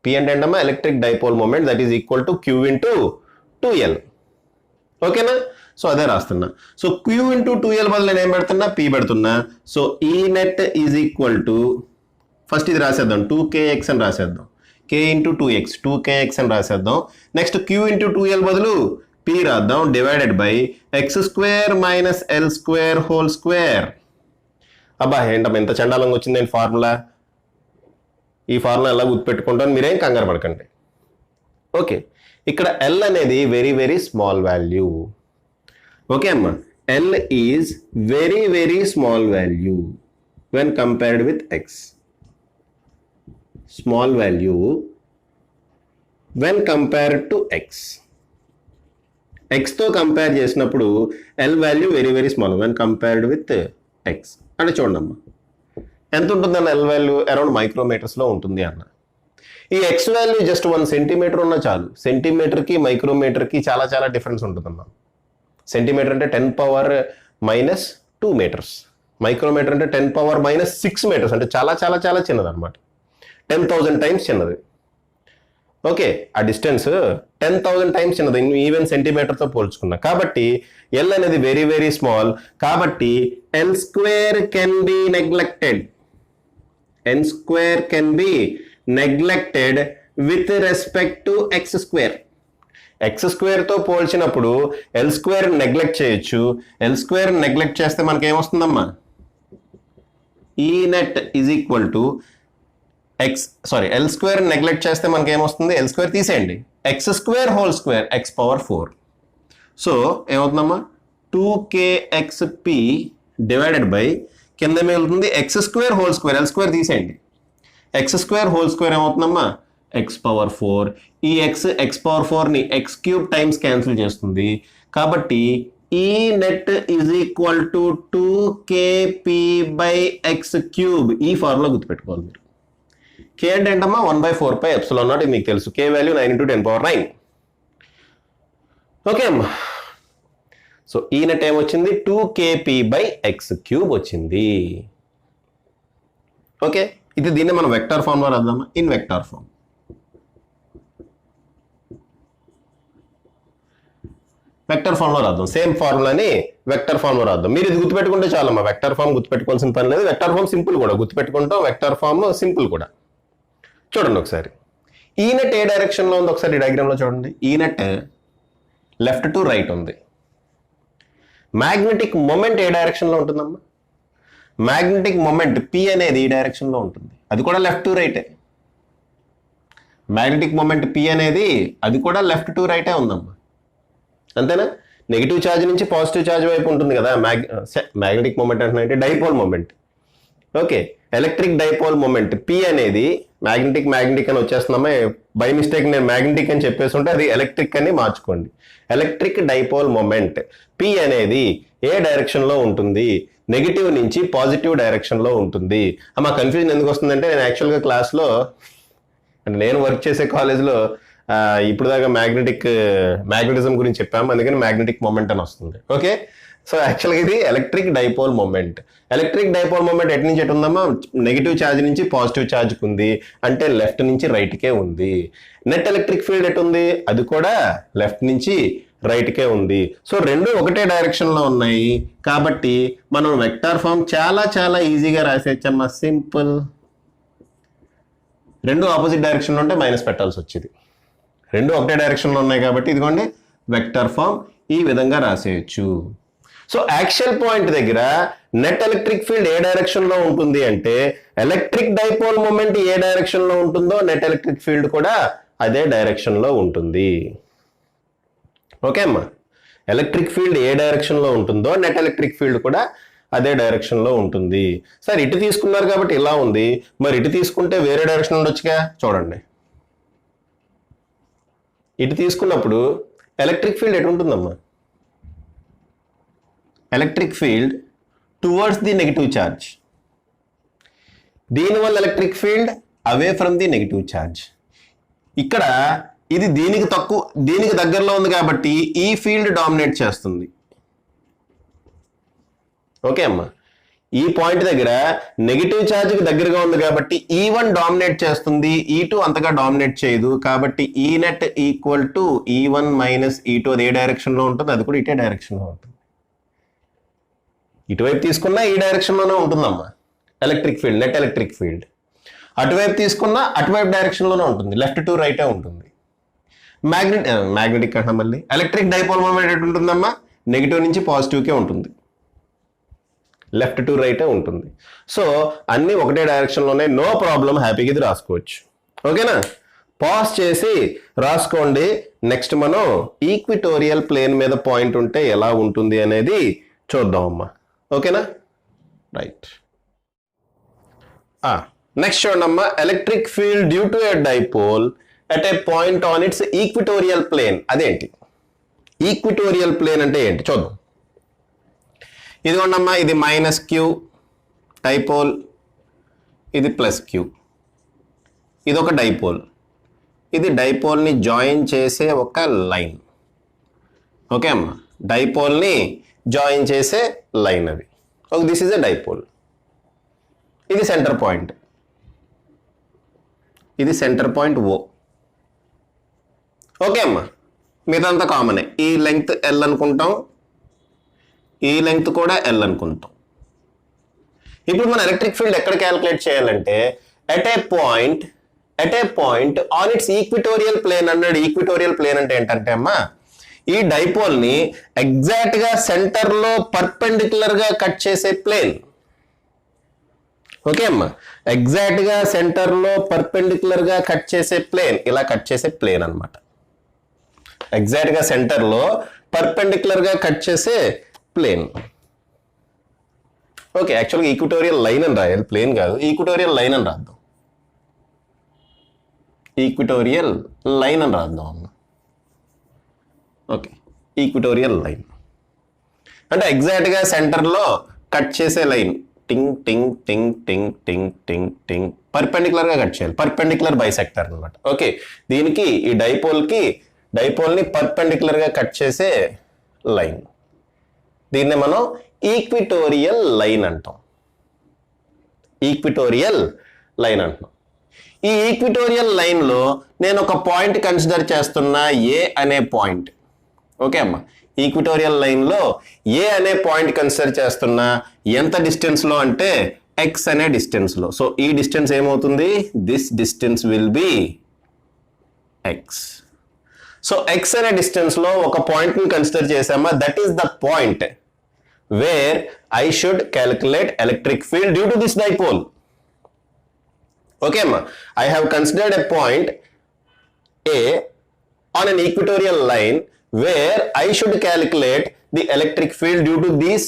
p అంటే ఏంటమ్మా? Electric dipole moment, that is equal to q into 2l. ఓకేనా? So అదే రాస్తున్నా. So q into 2l బదులు నేను ఏం పెడుతున్నా? p పెడుతున్నా. So E net is equal to, first ఇది రాసేద్దాం, 2kx అని రాసేద్దాం. k ఇంటూ 2x 2kx అని రాసేద్దాం. నెక్స్ట్ q ఇంటూ 2l బదులు p రాద్దాం divided by X square minus L square whole square. అబ్బా ఏంటమ్మా ఎంత చండాలంగా వచ్చింది ఏంటి ఫార్ములా? ఈ ఫార్ములా ఎలా గుర్తుపెట్టుకుంటాను, మీరేం కంగారు పడకండి. ఓకే, ఇక్కడ L అనేది very very small value. Okay అమ్మా, L is very very small value when compared with x. Small value when compared to x. x తో కంపేర్ చేసినప్పుడు L value very very small when compared with x. అంటే చూడండి అమ్మా, ఎంత ఉంటుందన్న L value? Around మైక్రోమీటర్స్లో ఉంటుంది అన్న. ఈ ఎక్స్ వాల్యూ జస్ట్ 1 సెంటీమీటర్ ఉన్నా చాలు. సెంటీమీటర్కి మైక్రోమీటర్కి చాలా చాలా డిఫరెన్స్ ఉంటుందమ్మా. సెంటీమీటర్ అంటే 10 పవర్ మైనస్ 2 మీటర్స్, మైక్రోమీటర్ అంటే 10 పవర్ మైనస్ 6 మీటర్స్, అంటే చాలా చాలా చాలా చిన్నది అనమాట. 10,000 టైమ్స్ చిన్నది. ఓకే, ఆ డిస్టెన్స్ 10,000 టైమ్స్ చిన్నది ఈవెన్ సెంటీమీటర్తో పోల్చుకున్నా. కాబట్టి ఎల్ అనేది వెరీ వెరీ స్మాల్. కాబట్టి L square can be neglected. N square can be neglected with respect to x square. X square తో పోల్చినప్పుడు ఎల్ స్క్వేర్ నెగ్లెక్ట్ చేయొచ్చు. ఎల్ స్క్వేర్ నెగ్లెక్ట్ చేస్తే మనకి ఏమొస్తుందమ్మా? E net is equal to L square neglect చేస్తే మనకి ఏమొస్తుంది? L square తీసేయండి, x square whole square x power 4. So ఏమవుతుందమ్మా? 2kxp divided by కింద మిగులుతుంది x square whole square, L square తీసేయండి, ఎక్స్ స్క్వేర్ హోల్ స్క్వేర్ ఏమవుతుందమ్మా? X power 4. ఈ x power 4ని ఎక్స్ క్యూబ్ టైమ్స్ క్యాన్సిల్ చేస్తుంది. కాబట్టి E net is equal to 2kp by X cube. ఈ formula గుర్తుపెట్టుకోవాలి మీరు. k అంటే ఏంటమ్మా? 1/4πε0. ఇది మీకు తెలుసు. k value 9 × 10⁻⁹. ఓకే అమ్మా, సో ఈ నెట్ ఏమొచ్చింది? 2kp బై ఎక్స్ క్యూబ్ వచ్చింది. ఓకే, ఇది దీన్ని మనం వెక్టార్ ఫార్మ్లో రాద్దామా? In vector form. వెక్టర్ ఫార్మ్లో రాద్దాం. సేమ్ ఫార్ములాని వెక్టర్ ఫార్మ్లో రాద్దాం. మీరు ఇది గుర్తుపెట్టుకుంటే చాలమ్మా. వెక్టర్ ఫార్మ్ గుర్తుపెట్టుకోవాల్సిన పని లేదు. వెక్టర్ ఫార్మ్ సింపుల్ కూడా గుర్తుపెట్టుకుంటాం. వెక్టర్ ఫార్మ్ సింపుల్ కూడా. చూడండి ఒకసారి, ఈ నెట్ ఏ డైరెక్షన్లో ఉంది ఒకసారి డయాగ్రామ్లో చూడండి. ఈ నెట్ లెఫ్ట్ టు రైట్ ఉంది. మ్యాగ్నెటిక్ మొమెంట్ ఏ డైరెక్షన్లో ఉంటుందమ్మా? మ్యాగ్నెటిక్ మొమెంట్ P అనేది ఈ డైరెక్షన్లో ఉంటుంది. అది కూడా లెఫ్ట్ టు రైటే. మ్యాగ్నెటిక్ మొమెంట్ P అనేది అది కూడా లెఫ్ట్ టు రైటే ఉందమ్మా. అంతేనా? నెగిటివ్ ఛార్జ్ నుంచి పాజిటివ్ ఛార్జ్ వైపు ఉంటుంది కదా మ్యాగ్నెటిక్ మొమెంట్ అంటే dipole moment. Okay, electric dipole moment P అనేది మ్యాగ్నెటిక్ అని వచ్చేస్తున్నామా? బై మిస్టేక్ నేను మ్యాగ్నెటిక్ అని చెప్పేసి ఉంటే అది ఎలక్ట్రిక్ అని మార్చుకోండి. ఎలక్ట్రిక్ డైపోల్ మొమెంట్ P అనేది ఏ డైరెక్షన్లో ఉంటుంది? నెగిటివ్ నుంచి పాజిటివ్ డైరెక్షన్లో ఉంటుంది. మా కన్ఫ్యూజన్ ఎందుకు వస్తుందంటే నేను యాక్చువల్గా క్లాస్లో అంటే నేను వర్క్ చేసే కాలేజ్లో ఇప్పుడు దాకా మ్యాగ్నెటిజం గురించి చెప్పాము, అందుకని మ్యాగ్నెటిక్ మొమెంట్ అని వస్తుంది. ఓకే, సో యాక్చువల్గా ఇది electric dipole moment. Electric dipole moment ఎటు నుంచి ఎటు ఉందమ్మా? నెగిటివ్ ఛార్జ్ నుంచి పాజిటివ్ ఛార్జ్కి ఉంది, అంటే లెఫ్ట్ నుంచి రైట్కే ఉంది. నెట్ ఎలక్ట్రిక్ ఫీల్డ్ ఎటు ఉంది? అది కూడా లెఫ్ట్ నుంచి రైట్కే ఉంది. సో రెండు ఒకటే డైరెక్షన్లో ఉన్నాయి కాబట్టి మనం వెక్టార్ ఫామ్ చాలా చాలా ఈజీగా రాసేయచ్చమ్మా. సింపుల్. రెండు ఆపోజిట్ డైరెక్షన్లో ఉంటే మైనస్ పెట్టాల్సి వచ్చేది. రెండు ఒకటే డైరెక్షన్లో ఉన్నాయి కాబట్టి ఇదిగోండి వెక్టార్ ఫామ్ ఈ విధంగా రాసేయచ్చు. సో యాక్సియల్ పాయింట్ దగ్గర నెట్ ఎలక్ట్రిక్ ఫీల్డ్ ఏ డైరెక్షన్లో ఉంటుంది అంటే ఎలక్ట్రిక్ డైపోల్ మూమెంట్ ఏ డైరెక్షన్లో ఉంటుందో నెట్ ఎలక్ట్రిక్ ఫీల్డ్ కూడా అదే డైరెక్షన్లో ఉంటుంది. ఓకే అమ్మా, ఎలక్ట్రిక్ ఫీల్డ్ ఏ డైరెక్షన్లో ఉంటుందో నెట్ ఎలక్ట్రిక్ ఫీల్డ్ కూడా అదే డైరెక్షన్లో ఉంటుంది. సార్ ఇటు తీసుకున్నారు కాబట్టి ఇలా ఉంది, మరి ఇటు తీసుకుంటే వేరే డైరెక్షన్ ఉండొచ్చుగా. చూడండి, ఇటు తీసుకున్నప్పుడు ఎలక్ట్రిక్ ఫీల్డ్ ఎటు ఉంటుందమ్మా? Electric field towards the negative charge. దీనివల్ల electric field away from the negative charge. ఇక్కడ ఇది దీనికి దగ్గరలో ఉంది కాబట్టి ఈ ఫీల్డ్ డామినేట్ చేస్తుంది. ఓకే అమ్మా, ఈ పాయింట్ దగ్గర నెగిటివ్ ఛార్జ్కి దగ్గరగా ఉంది కాబట్టి E1 డామినేట్ చేస్తుంది, E2 అంతగా డామినేట్ చేయదు. కాబట్టి E net equal to E1 minus E2. అది ఏ డైరెక్షన్లో ఉంటుంది? అది కూడా ఇటే డైరెక్షన్లో ఉంటుంది. ఇటువైపు తీసుకున్నా ఈ డైరెక్షన్లోనే ఉంటుందమ్మా electric field, net electric field. అటువైపు తీసుకున్నా అటువైపు డైరెక్షన్లోనే ఉంటుంది, లెఫ్ట్ టు రైటే ఉంటుంది. మ్యాగ్నెటిక్ అంటే మళ్ళీ ఎలక్ట్రిక్ డైపోల్ మూమెంట్ ఎటు ఉంటుందమ్మా? నెగిటివ్ నుంచి పాజిటివ్కే ఉంటుంది, లెఫ్ట్ టు రైటే ఉంటుంది. సో అన్నీ ఒకటే డైరెక్షన్లోనే, నో ప్రాబ్లం, హ్యాపీగా ఇది రాసుకోవచ్చు. ఓకేనా? పాజ్ చేసి రాసుకోండి. నెక్స్ట్ మనం ఈక్విటోరియల్ ప్లేన్ మీద పాయింట్ ఉంటే ఎలా ఉంటుంది అనేది చూద్దామమ్మా. ఓకేనా? రైట్. నెక్స్ట్ చూడమ్మా, electric field due to a dipole at a point on its equatorial plane. అదేంటి ఈక్విటోరియల్ ప్లేన్ అంటే ఏంటి చూద్దాం. ఇదిగోండమ్మా, ఇది -q డైపోల్, ఇది +q. ఇది ఒక డైపోల్, ఇది డైపోల్ని జాయిన్ చేసే ఒక లైన్. ఓకే అమ్మా, డైపోల్ని జాయిన్ చేసే లైన్ అది. Okay, this is a dipole. ఇది సెంటర్ పాయింట్, ఇది సెంటర్ పాయింట్ O. ఓకే అమ్మా, మిగతాంతా కామనే. ఈ లెంగ్త్ L అనుకుంటాం, ఈ లెంగ్త్ కూడా L అనుకుంటాం. ఇప్పుడు మన ఎలక్ట్రిక్ ఫీల్డ్ ఎక్కడ క్యాలిక్యులేట్ చేయాలంటే at a point on its equatorial plane అన్నాడు. ఈక్విటోరియల్ ప్లేన్ అంటే ఏంటంటే అమ్మా, ఈ డైపోల్ని ఎగ్జాక్ట్గా సెంటర్లో పర్పెండిక్యులర్గా కట్ చేసే ప్లేన్. ఓకే అమ్మా, ఎగ్జాక్ట్గా సెంటర్లో పర్పెండిక్యులర్గా కట్ చేసే ప్లేన్, ఇలా కట్ చేసే ప్లేన్ అనమాట. ఎగ్జాక్ట్గా సెంటర్లో పర్పెండిక్యులర్గా కట్ చేసే ప్లేన్. ఓకే, యాక్చువల్గా ఈక్విటోరియల్ లైన్ అని రాయాలి, ప్లేన్ కాదు. ఈక్విటోరియల్ లైన్ అని రాద్దాం, ఈక్విటోరియల్ లైన్ అని రాద్దాం అమ్మా. ఓకే, ఈక్విటోరియల్ లైన్ అంటే ఎగ్జాక్ట్గా సెంటర్లో కట్ చేసే లైన్. టింగ్ టింగ్ టింగ్ టింగ్ టింగ్ టింగ్ టింగ్ పర్పెండిక్యులర్గా కట్ చేయాలి, పర్పెండిక్యులర్ బైసెక్టర్ అనమాట. ఓకే, దీనికి ఈ డైపోల్ని పర్పెండిక్యులర్గా కట్ చేసే లైన్, దీన్ని మనం ఈక్విటోరియల్ లైన్ అంటాం. ఈక్విటోరియల్ లైన్ అంటాం. ఈ ఈక్విటోరియల్ లైన్లో నేను ఒక పాయింట్ కన్సిడర్ చేస్తున్నా, ఏ అనే పాయింట్. ఓకే అమ్మా, ఈక్విటోరియల్ లైన్లో ఏ అనే పాయింట్ కన్సిడర్ చేస్తున్నా. ఎంత డిస్టెన్స్లో అంటే x అనే డిస్టెన్స్లో. సో ఈ డిస్టెన్స్ ఏమవుతుంది? This distance will be x. So x అనే డిస్టెన్స్లో ఒక పాయింట్ని కన్సిడర్ చేసామా, that is the point where I should calculate electric field due to this dipole. Okay అమ్మా, I have considered a point A on an equatorial line where I should calculate the electric field due to these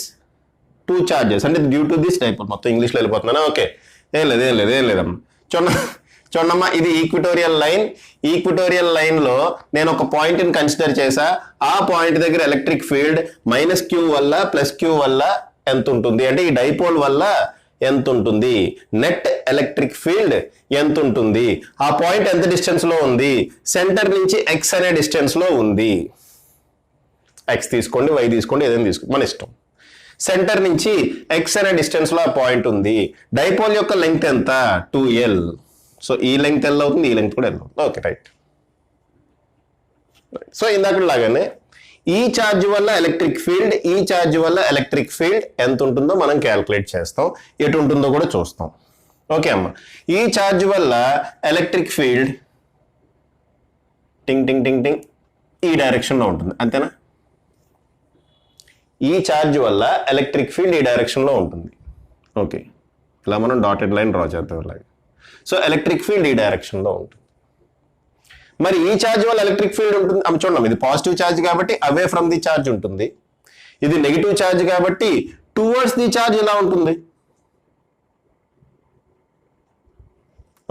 two charges, అంటే due to this dipole. మొత్తం ఇంగ్లీష్లో వెళ్ళిపోతున్నాను. Okay, ఏం లేదమ్మా. చూడమ్మా, ఇది equatorial line. Equatorial లైన్లో నేను ఒక పాయింట్ని కన్సిడర్ చేసా. ఆ పాయింట్ దగ్గర ఎలక్ట్రిక్ ఫీల్డ్ -q వల్ల +q వల్ల ఎంత ఉంటుంది అంటే ఈ డైపోల్ వల్ల ఎంత ఉంటుంది, నెట్ ఎలక్ట్రిక్ ఫీల్డ్ ఎంత ఉంటుంది. ఆ పాయింట్ ఎంత డిస్టెన్స్లో ఉంది? సెంటర్ నుంచి x అనే డిస్టెన్స్లో ఉంది. x తీసుకోండి, y తీసుకోండి, ఏదైనా తీసుకోండి, మన ఇష్టం. సెంటర్ నుంచి x అనే డిస్టెన్స్లో ఆ పాయింట్ ఉంది. డైపోల్ యొక్క లెంగ్త్ ఎంత? 2l. సో ఈ లెంగ్త్ L అవుతుంది, ఈ లెంగ్త్ కూడా L అవుతుంది. Okay, right. సో ఇందాక లాగానే ఈ ఛార్జ్ వల్ల ఎలక్ట్రిక్ ఫీల్డ్, ఈ ఛార్జ్ వల్ల ఎలక్ట్రిక్ ఫీల్డ్ ఎంత ఉంటుందో మనం క్యాల్కులేట్ చేస్తాం, ఎటు ఉంటుందో కూడా చూస్తాం. ఓకే అమ్మ, ఈ ఛార్జ్ వల్ల ఎలక్ట్రిక్ ఫీల్డ్ టింగ్ టింగ్ టింగ్ టింగ్ ఈ డైరెక్షన్లో ఉంటుంది, అంతేనా? ఈ ఛార్జ్ వల్ల ఎలక్ట్రిక్ ఫీల్డ్ ఈ డైరెక్షన్లో ఉంటుంది. ఓకే, ఇలా మనం డాటెడ్ లైన్ డ్రా చేద్దాం ఇలాగే. సో ఎలక్ట్రిక్ ఫీల్డ్ ఈ డైరెక్షన్లో ఉంటుంది. మరి ఈ ఛార్జ్ వల్ల ఎలక్ట్రిక్ ఫీల్డ్ ఉంటుంది అమ్మ, చూడండి, ఇది పాజిటివ్ ఛార్జ్ కాబట్టి అవే ఫ్రమ్ ది ఛార్జ్ ఉంటుంది, ఇది నెగిటివ్ ఛార్జ్ కాబట్టి టువర్డ్స్ ది ఛార్జ్ ఇలా ఉంటుంది.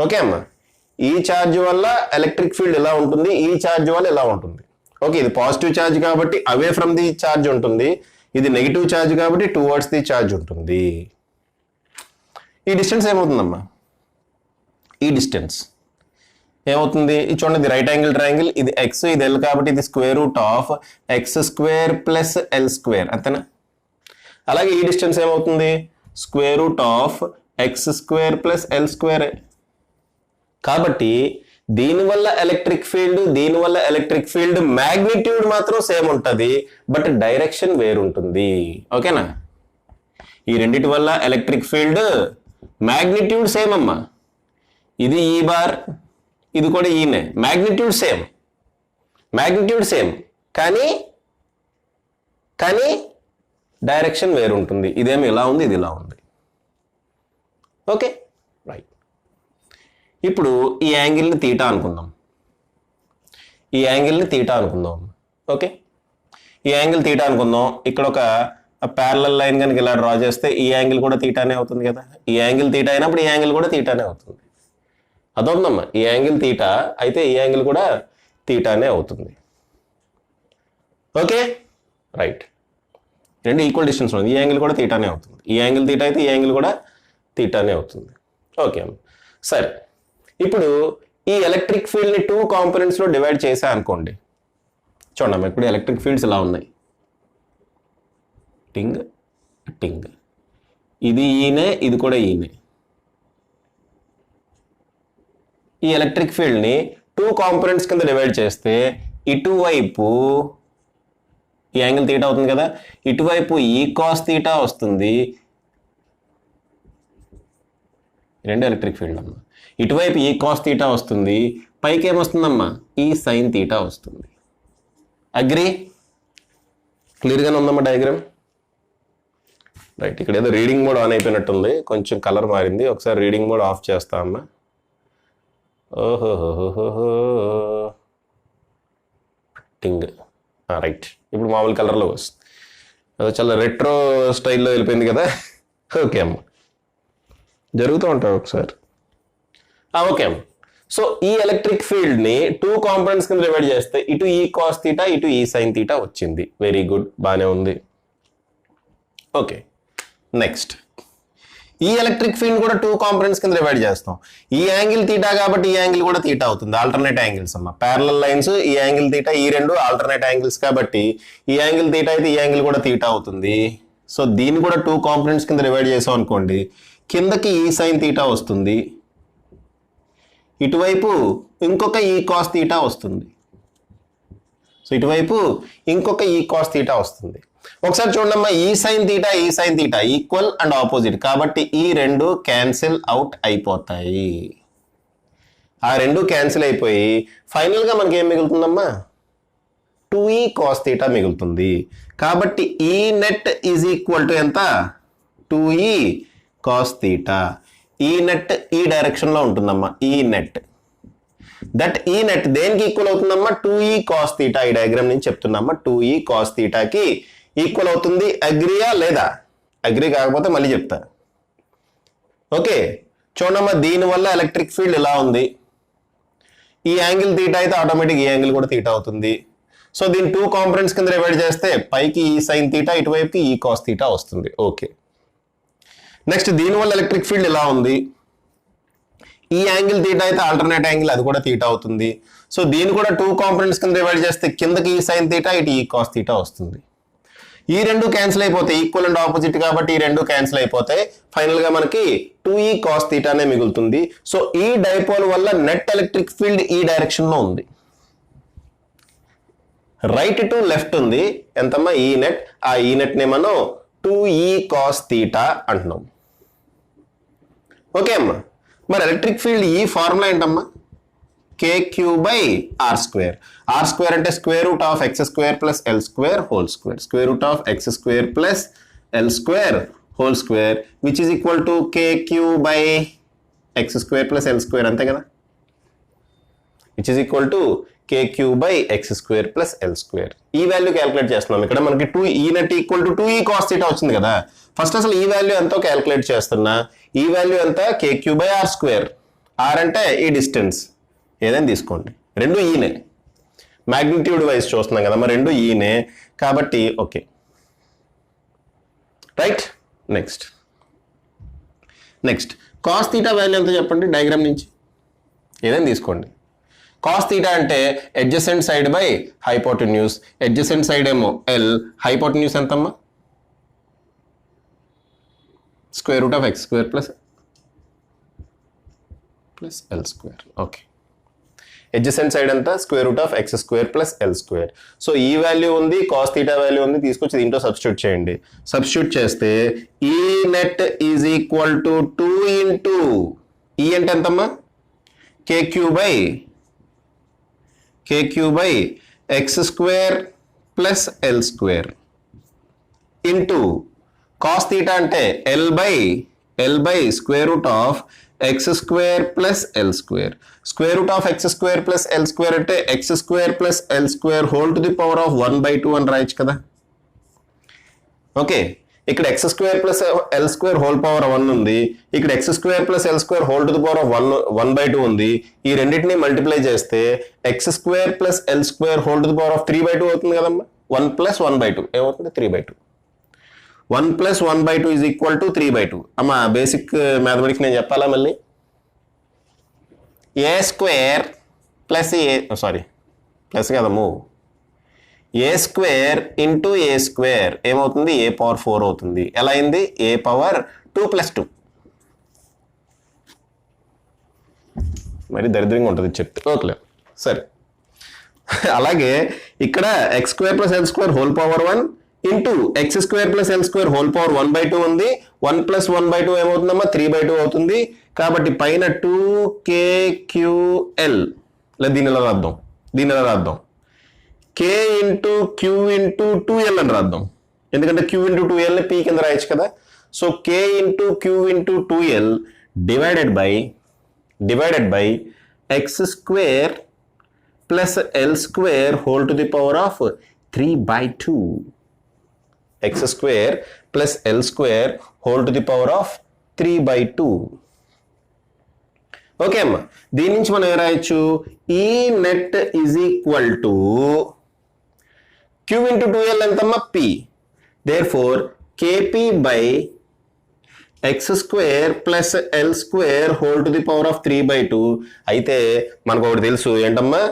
ఓకే అమ్మా, ఈ ఛార్జ్ వల్ల ఎలక్ట్రిక్ ఫీల్డ్ ఇలా ఉంటుంది, ఈ ఛార్జ్ వల్ల ఇలా ఉంటుంది. ఓకే, ఇది పాజిటివ్ ఛార్జ్ కాబట్టి అవే ఫ్రమ్ ది ఛార్జ్ ఉంటుంది, ఇది నెగిటివ్ ఛార్జ్ కాబట్టి టువర్డ్స్ ది ఛార్జ్ ఉంటుంది. ఈ డిస్టెన్స్ ఏమవుతుందమ్మా? ఈ డిస్టెన్స్ ఏమవుతుంది? ఇది చూడండి, ఇది రైట్ యాంగిల్ ట్రయాంగిల్, ఇది ఎక్స్, ఇది ఎల్ కాబట్టి ఇది square root of x square plus L square, అంతేనా? అలాగే ఈ డిస్టెన్స్ ఏమవుతుంది? Square root of x square plus L square. కాబట్టి దీనివల్ల ఎలక్ట్రిక్ ఫీల్డ్, దీనివల్ల ఎలక్ట్రిక్ ఫీల్డ్ మ్యాగ్నిట్యూడ్ మాత్రం సేమ్ ఉంటుంది, బట్ డైరెక్షన్ వేరుంటుంది. ఓకేనా? ఈ రెండిటి వల్ల ఎలక్ట్రిక్ ఫీల్డ్ మ్యాగ్నిట్యూడ్ సేమ్ అమ్మా, ఇది ఈ బార్, ఇది కూడా ఈనే, మ్యాగ్నిట్యూడ్ సేమ్, మ్యాగ్నిట్యూడ్ సేమ్, కానీ డైరెక్షన్ వేరుంటుంది. ఇదేమి ఇలా ఉంది, ఇది ఇలా ఉంది. Okay, right. ఇప్పుడు ఈ యాంగిల్ని తీటా అనుకుందాం, ఈ యాంగిల్ని తీటా అనుకుందాం. ఓకే, ఈ యాంగిల్ తీటా అనుకుందాం. ఇక్కడ ఒక ప్యారలల్ లైన్ కనుక ఇలా డ్రా చేస్తే ఈ యాంగిల్ కూడా తీటానే అవుతుంది కదా. ఈ యాంగిల్ తీటా అయినప్పుడు ఈ యాంగిల్ కూడా తీటానే అవుతుంది. అదవుతుందమ్మా, ఈ యాంగిల్ తీటా అయితే ఈ యాంగిల్ కూడా తీటానే అవుతుంది. Okay, right. రెండు ఈక్వల్ డిస్టెన్స్ ఉంది, ఈ యాంగిల్ కూడా తీటానే అవుతుంది, ఈ యాంగిల్ తీటా అయితే ఈ యాంగిల్ కూడా తీటానే అవుతుంది. ఓకే అమ్మ, సరే. ఇప్పుడు ఈ ఎలక్ట్రిక్ ఫీల్డ్ని 2 కాంపోనెంట్స్లో డివైడ్ చేసా అనుకోండి. చూడమ్మా, ఇప్పుడు ఎలక్ట్రిక్ ఫీల్డ్స్ ఇలా ఉన్నాయి, టింగ్ టింగ్, ఇది ఈయనే, ఇది కూడా ఈయనే. ఈ ఎలక్ట్రిక్ ఫీల్డ్ని 2 కాంపోనెంట్స్ కింద డివైడ్ చేస్తే ఇటువైపు ఈ యాంగిల్ తీటా అవుతుంది కదా, ఇటువైపు ఈ కాస్ తీటా వస్తుంది. రెండు ఎలక్ట్రిక్ ఫీల్డ్ అమ్మా, ఇటువైపు ఈ కాస్ తీటా వస్తుంది, పైకి ఏమొస్తుందమ్మా? ఈ సైన్ తీటా వస్తుంది. అగ్రి? క్లియర్గానే ఉందమ్మా డయాగ్రామ్? రైట్. ఇక్కడ ఏదో రీడింగ్ మోడ్ ఆన్ అయిపోయినట్టుంది, కొంచెం కలర్ మారింది, ఒకసారి రీడింగ్ మోడ్ ఆఫ్ చేస్తా అమ్మా. ఓహోహోహోహో, టింగ్, రైట్. ఇప్పుడు మామూలు కలర్లో వస్తుంది, అదో చాలా రెట్రో స్టైల్లో వెళ్ళిపోయింది కదా. ఓకే అమ్మ, జరుగుతూ ఉంటాయి ఒకసారి. ఓకే అమ్మ, సో ఈ ఎలక్ట్రిక్ ఫీల్డ్ని 2 కాంపోనెంట్స్ కింద డివైడ్ చేస్తే ఇటు ఈ కాస్ తీటా, ఇటు ఈ సైన్ తీటా వచ్చింది. వెరీ గుడ్, బాగానే ఉంది. ఓకే, నెక్స్ట్ ఈ ఎలక్ట్రిక్ ఫీల్డ్ కూడా 2 కాంపోనెంట్స్ కింద డివైడ్ చేస్తాం. ఈ యాంగిల్ తీటా కాబట్టి ఈ యాంగిల్ కూడా తీటా అవుతుంది. ఆల్టర్నేట్ యాంగిల్స్ అమ్మా, ప్యారలల్ లైన్స్, ఈ యాంగిల్ తీటా, ఈ రెండు ఆల్టర్నేట్ యాంగిల్స్ కాబట్టి ఈ యాంగిల్ తీటా అయితే ఈ యాంగిల్ కూడా తీటా అవుతుంది. సో దీన్ని కూడా 2 కాంపోనెంట్స్ కింద డివైడ్ చేసాం అనుకోండి, కిందకి ఈ సైన్ తీటా వస్తుంది, ఇటువైపు ఇంకొక ఈ కాస్ తీటా వస్తుంది. సో ఇటువైపు ఇంకొక ఈ కాస్ తీటా వస్తుంది. ఒకసారి చూడమ్మా, ఈ sine theta equal and opposite కాబట్టి ఈ రెండు క్యాన్సిల్ అవుట్ అయిపోతాయి. ఆ రెండు క్యాన్సిల్ అయిపోయి ఫైనల్గా మనకి ఏం మిగులుతుందమ్మా? 2e cos తీటా మిగులుతుంది. కాబట్టి E net is equal to ఎంత? 2e cos theta. ఈ నెట్ ఈ డైరెక్షన్లో ఉంటుందమ్మా, ఈ నెట్. దట్ ఈ నెట్ దేనికి ఈక్వల్ అవుతుందమ్మా? 2e cos theta. ఈ డయాగ్రామ్ నుంచి చెప్తున్నామ్మా, 2e cos తీటాకి ఈక్వల్ అవుతుంది. అగ్రియా లేదా? అగ్రి కాకపోతే మళ్ళీ చెప్తా. ఓకే, చూడమ్మా, దీనివల్ల ఎలక్ట్రిక్ ఫీల్డ్ ఇలా ఉంది. ఈ యాంగిల్ తీటా అయితే ఆటోమేటిక్ ఈ యాంగిల్ కూడా తీటా అవుతుంది. సో దీన్ని 2 కాంపోనెంట్స్ కింద డివైడ్ చేస్తే పైకి ఈ సైన్ తీటా, ఇటువైపుకి ఈ కాస్ తీటా వస్తుంది. ఓకే, నెక్స్ట్ దీనివల్ల ఎలక్ట్రిక్ ఫీల్డ్ ఇలా ఉంది. ఈ యాంగిల్ తీటా అయితే ఆల్టర్నేట్ యాంగిల్, అది కూడా తీటా అవుతుంది. సో దీన్ని కూడా 2 కాంపోనెంట్స్ కింద డివైడ్ చేస్తే కిందకి ఈ సైన్ తీటా, ఇటు ఈ కాస్ తీటా వస్తుంది. ఈ రెండు క్యాన్సిల్ అయిపోతాయి, ఈక్వల్ అండ్ ఆపోజిట్ కాబట్టి ఈ రెండు క్యాన్సిల్ అయిపోతాయి. ఫైనల్ గా మనకి 2e cos తీటానే మిగులుతుంది. సో ఈ డైపోల్ వల్ల నెట్ ఎలక్ట్రిక్ ఫీల్డ్ ఈ డైరెక్షన్ లో ఉంది. రైట్ టు లెఫ్ట్ ఉంది ఎంతమ్మా ఈ నెట్, ఆ ఈ నెట్ని మనం 2e cos θ అంటున్నాం. ఓకే అమ్మా, మరి ఎలక్ట్రిక్ ఫీల్డ్ ఈ ఫార్ములా ఏంటమ్మా KQ by R square. R square అంటే square root of x square plus L square whole square. Square root of x square plus L square whole square which is equal to KQ by x square plus L square అంతే కదా, which is equal to KQ by x square plus L square. ఈ value calculate చేస్తున్నాం. ఇక్కడ మనకి 2e net equal to 2e cos θ వచ్చింది కదా. First అసలు ఈ వాల్యూ ఎంతో క్యాలిక్యులేట్ చేస్తున్నా. ఈ వాల్యూ ఎంత KQ by R square. R అంటే ఈ డిస్టెన్స్ ఏదైనా తీసుకోండి, రెండు ఈనే, మ్యాగ్నిట్యూడ్ వైజ్ చూస్తున్నాం కదా, మరి రెండు ఈనే కాబట్టి okay right. Next cos θ value ఎంత చెప్పండి డయాగ్రామ్ నుంచి, ఏదైనా తీసుకోండి. కాస్ θ అంటే adjacent side by hypotenuse, adjacent side ఏమో ఎల్, హైపోటెన్యూస్ ఎంతమ్మా square root of x square plus L square. Okay, adjacent side అంతా square root of x square plus L square. So ఈ వాల్యూ ఉంది, cos θ value ఉంది, తీసుకొచ్చి దీంట్లో substitute చేయండి. Substitute చేస్తే E net is equal to 2 into ఈ అంటే ఎంతమ్మా KQ by X square plus L square into cos θ అంటే L by square root of x square plus L square. Square root of x square plus L square అంటే x square plus L square whole to the power of 1/2 అని రాయొచ్చు కదా. Okay, ఇక్కడ x square plus L square whole power 1 ఉంది, ఇక్కడ x square plus L square whole to the power of 1/2 ఉంది. ఈ రెండింటిని మల్టిప్లై చేస్తే X square plus L square whole to the power of 3/2 అవుతుంది కదమ్మా. 1 + 1/2 ఏమవుతుంది 3/2. 1 + 1/2 ఈజ్ ఈక్వల్ టు 3/2. అమ్మా బేసిక్ మ్యాథమెటిక్స్ నేను చెప్పాలా మళ్ళీ, ఏ స్క్వేర్ ప్లస్ ప్లస్ కదమ్ము, ఏ స్క్వేర్ ఇంటూ ఏ స్క్వేర్ ఏమవుతుంది ఏ పవర్ 4 అవుతుంది. ఎలా అయింది ఏ పవర్ 2 + 2. మరి దరిద్రంగా ఉంటుంది చెప్తే ఓకే సరే. అలాగే ఇక్కడ x square plus L square whole power 1 into X square plus L square whole power 1/2 ఉంది. 1 + 1/2 ఏమవుతుందమ్మా 3/2 అవుతుంది. కాబట్టి పైన 2KQL దీని ఎలా రాద్దాం K into Q into 2L అని రాద్దాం, ఎందుకంటే Q ఇంటూ 2L P కింద రాయొచ్చు కదా. So K into Q into 2L divided by X square plus L square whole to the power of 3/2. X square plus L square whole to the power of 3/2. Okay అమ్మా, దీని నుంచి మనం ఏం రాయొచ్చు ఈ net is equal to Q into 2L ఎంతమ్మా P. Therefore KP by X square plus L square whole to the power of 3/2. అయితే మనకు ఒకటి తెలుసు ఏంటమ్మా,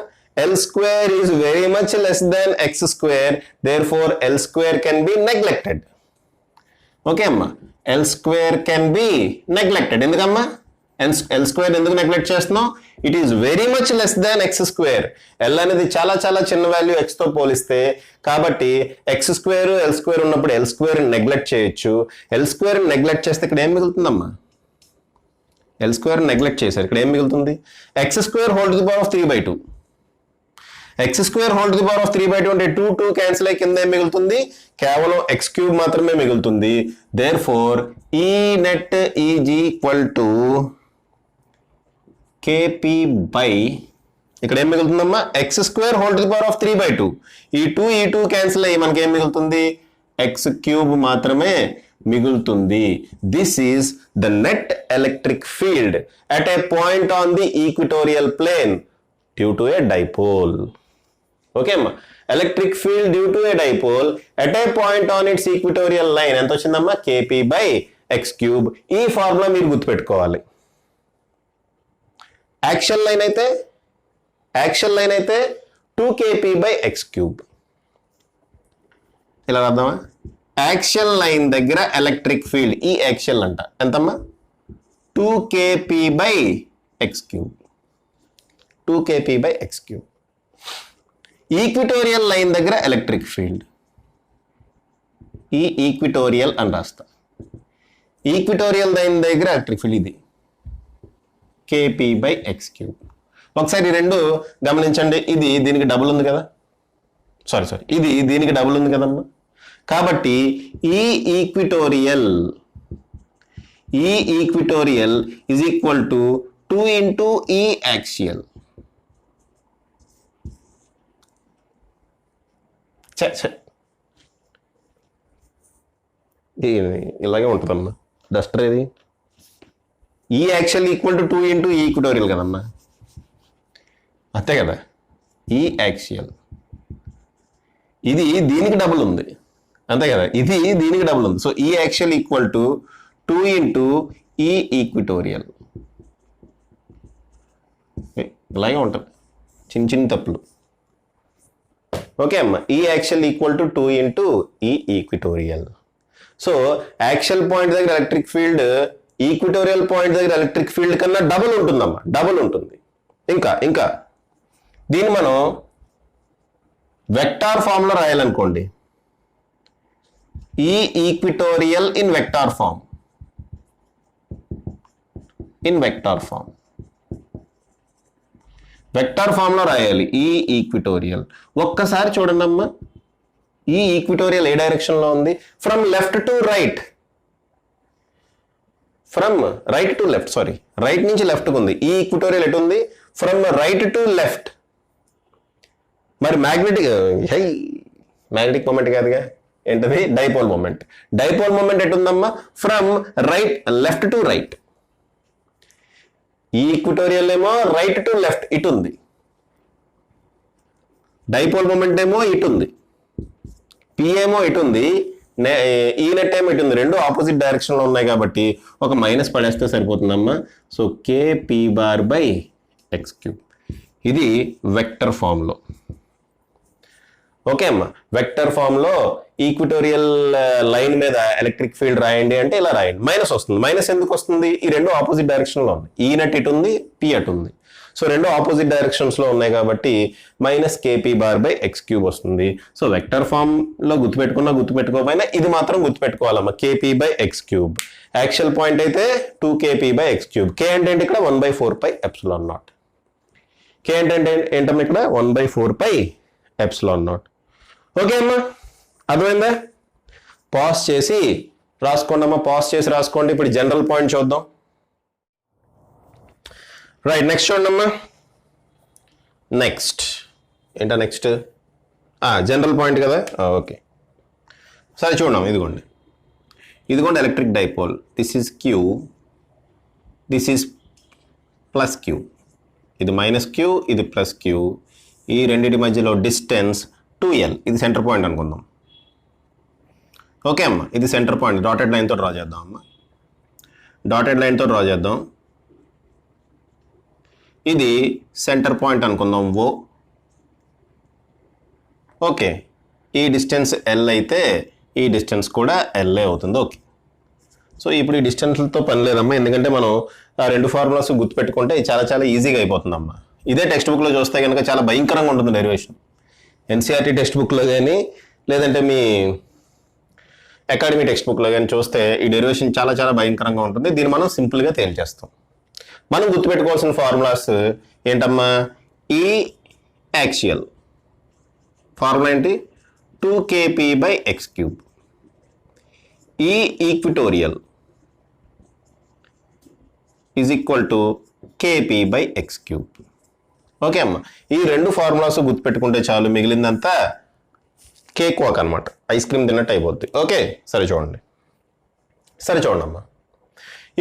L square is very much less than x square, therefore L square can be neglected. Okay amma, L square can be neglected. ఎందుకమ్మా L square ఎందుకు neglect చేస్తున్నాం, it is very much less than x square. L అనేది చాలా చాలా చిన్న value x తో పోలిస్తే, కాబట్టి ఎక్స్ స్క్వేర్ ఎల్ స్క్వేర్ ఉన్నప్పుడు L square నెగ్లెక్ట్ చేయొచ్చు. L square నెగ్లెక్ట్ చేస్తే ఇక్కడ ఏం మిగులుతుందమ్మా, L square నెగ్లెక్ట్ చేశారు, ఇక్కడ ఏం మిగులుతుంది x square whole to the power of 3/2. X square whole to the power of 3/2 అంటే 2 క్యాన్సిల్ అయ్యి కింద ఏం మిగులుతుంది కేవలం ఎక్స్ క్యూబ్ మాత్రమే మిగులుతుంది. Therefore E net is equal to KP by ఇక్కడ ఏం మిగులుతుందమ్మా x square whole to the power of 3/2. ఈ 2 క్యాన్సిల్ అయ్యి మనకి ఏం మిగులుతుంది ఎక్స్ క్యూబ్ మాత్రమే మిగులుతుంది. This is the net electric field at a point on the equatorial plane due to a dipole. Okay అమ్మా, electric field due to a dipole at a point on its equatorial line ఎంత వచ్చిందమ్మా KP by X cube. ఈ formula మీరు గుర్తుపెట్టుకోవాలి. Action line అయితే 2KP by X cube. ఇలా రాద్దామా, action line దగ్గర electric field ఈ యాక్షన్ అంట ఎంతమ్మా 2KP by X cube. 2KP by X cube. Equatorial line దగ్గర ఎలక్ట్రిక్ ఫీల్డ్, ఈ ఈక్విటోరియల్ అని రాస్తా. ఈక్విటోరియల్ లైన్ దగ్గర ఎలక్ట్రిక్ ఫీల్డ్ ఇది kp/x³. ఒకసారి రెండు గమనించండి, ఇది దీనికి డబుల్ ఉంది కదా, సారీ ఇది దీనికి డబుల్ ఉంది కదమ్మా. కాబట్టి ఈ equatorial is equal to 2 into ఈ యాక్సియల్. ఇలాగే ఉంటుందమ్మా డస్టర్. ఇది ఈ యాక్సియల్ ఈక్వల్ టు 2 into ఈ ఈక్విటోరియల్ కదమ్మా, అంతే కదా. ఈ యాక్సియల్ ఇది దీనికి డబుల్ ఉంది, అంతే కదా. ఇది దీనికి డబుల్ ఉంది. సో ఈ యాక్సియల్ ఈక్వల్ టు 2 into ఈ ఈక్విటోరియల్. ఇలాగే ఉంటుంది, చిన్న చిన్న తప్పులు. ఓకే అమ్మా, ఈ యాక్సియల్ ఈక్వల్ టు 2 into ఈ ఈక్విటోరియల్. సో యాక్సియల్ పాయింట్ దగ్గర ఎలక్ట్రిక్ ఫీల్డ్ ఈక్విటోరియల్ పాయింట్ దగ్గర ఎలక్ట్రిక్ ఫీల్డ్ కన్నా డబుల్ ఉంటుందమ్మా, డబుల్ ఉంటుంది. ఇంకా దీన్ని మనం వెక్టార్ ఫామ్ లో రాయాలనుకోండి, ఈ equatorial in vector form, vector form లో రాయాలి ఈ ఈక్విటోరియల్. ఒక్కసారి చూడండి అమ్మా, ఈ ఈక్విటోరియల్ ఏ డైరెక్షన్ లో ఉంది? From left to right, from right to left, sorry right నుంచి లెఫ్ట్ కు ఉంది. ఈ ఈక్విటోరియల్ ఎటు ఉంది? From right to left. మరి మ్యాగ్నెటిక్ మూమెంట్ కాదుగా, ఏంటది? Dipole moment. డైపోల్ మూమెంట్ ఎటుందమ్మా? From left to right. E equatorial ఏమో రైట్ టు లెఫ్ట్ ఇటు ఉంది, డైపోల్ మూమెంట్ ఏమో ఇటు ఉంది, పి ఏమో ఇటు ఉంది, ఈ నెట్ ఏమో ఇటు ఉంది. రెండు ఆపోజిట్ డైరెక్షన్ లో ఉన్నాయి కాబట్టి ఒక మైనస్ పడేస్తే సరిపోతుందమ్మా. So kp/x³. ఇది వెక్టర్ ఫామ్ లో. ఓకే అమ్మా, వెక్టర్ ఫామ్ లో ఈక్విటోరియల్ లైన్ మీద ఎలక్ట్రిక్ ఫీల్డ్ రాయండి అంటే ఇలా రాయండి. మైనస్ వస్తుంది. మైనస్ ఎందుకు వస్తుంది? ఈ రెండు ఆపోజిట్ డైరెక్షన్ లో ఉన్నాయి. ఈ నెట్ ఇటు ఉంది, పి అటు ఉంది. సో రెండు ఆపోజిట్ డైరెక్షన్స్ లో ఉన్నాయి కాబట్టి మైనస్ kp/x³ వస్తుంది. సో వెక్టర్ ఫామ్ లో గుర్తుపెట్టుకోకపోయినా ఇది మాత్రం గుర్తుపెట్టుకోవాలమ్మా, kp/x³. యాక్చువల్ పాయింట్ అయితే 2kp/x³. k అంటే ఏంటి ఇక్కడ? 1/4πε0. k అంటే ఏంటమ్మా ఇక్కడ? 1/4πε0. ఓకే అమ్మా, అర్థమైందా? పాజ్ చేసి రాసుకోండి అమ్మా, పాజ్ చేసి రాసుకోండి. ఇప్పుడు జనరల్ పాయింట్ చూద్దాం. రైట్, నెక్స్ట్ చూడండి అమ్మా. నెక్స్ట్ జనరల్ పాయింట్ కదా, ఓకే. సరే చూడండి, ఇదిగోండి electric dipole. This is Q, this is plus Q. ఇది మైనస్ Q, ఇది ప్లస్ Q. ఈ రెండింటి మధ్యలో డిస్టెన్స్ 2L. ఇది సెంటర్ పాయింట్ అనుకుందాం. ఓకే అమ్మా, ఇది సెంటర్ పాయింట్. డాటెడ్ లైన్తో డ్రా చేద్దాం అమ్మా, ఇది సెంటర్ పాయింట్ అనుకుందాం O. ఓకే, ఈ డిస్టెన్స్ L అయితే ఈ డిస్టెన్స్ కూడా LA అవుతుంది. ఓకే, సో ఇప్పుడు ఈ డిస్టెన్స్లతో పని లేదమ్మా, ఎందుకంటే మనం ఆ రెండు ఫార్ములాస్ గుర్తుపెట్టుకుంటే చాలా చాలా ఈజీగా అయిపోతుందమ్మా. ఇదే టెక్స్ట్ బుక్లో చూస్తే కనుక చాలా భయంకరంగా ఉంటుంది డెరివేషన్. NCERT టెక్స్ట్ బుక్లో కానీ లేదంటే మీ అకాడమీ టెక్స్ట్ బుక్లో కానీ చూస్తే ఈ డెరివేషన్ చాలా చాలా భయంకరంగా ఉంటుంది. దీన్ని మనం సింపుల్గా తేల్చేస్తాం. మనం గుర్తుపెట్టుకోవాల్సిన ఫార్ములాస్ ఏంటమ్మా? ఈ యాక్సియల్ ఫార్ములా ఏంటి? 2kp/x³. ఈ equatorial is equal to kp/x³. Okay అమ్మా, ఈ రెండు ఫార్ములాస్ గుర్తుపెట్టుకుంటే చాలు, మిగిలిందంతా కేక్ వాక్ అనమాట, ఐస్ క్రీమ్ తిన్నట్టు అయిపోద్ది. ఓకే, సరే చూడండి అమ్మా.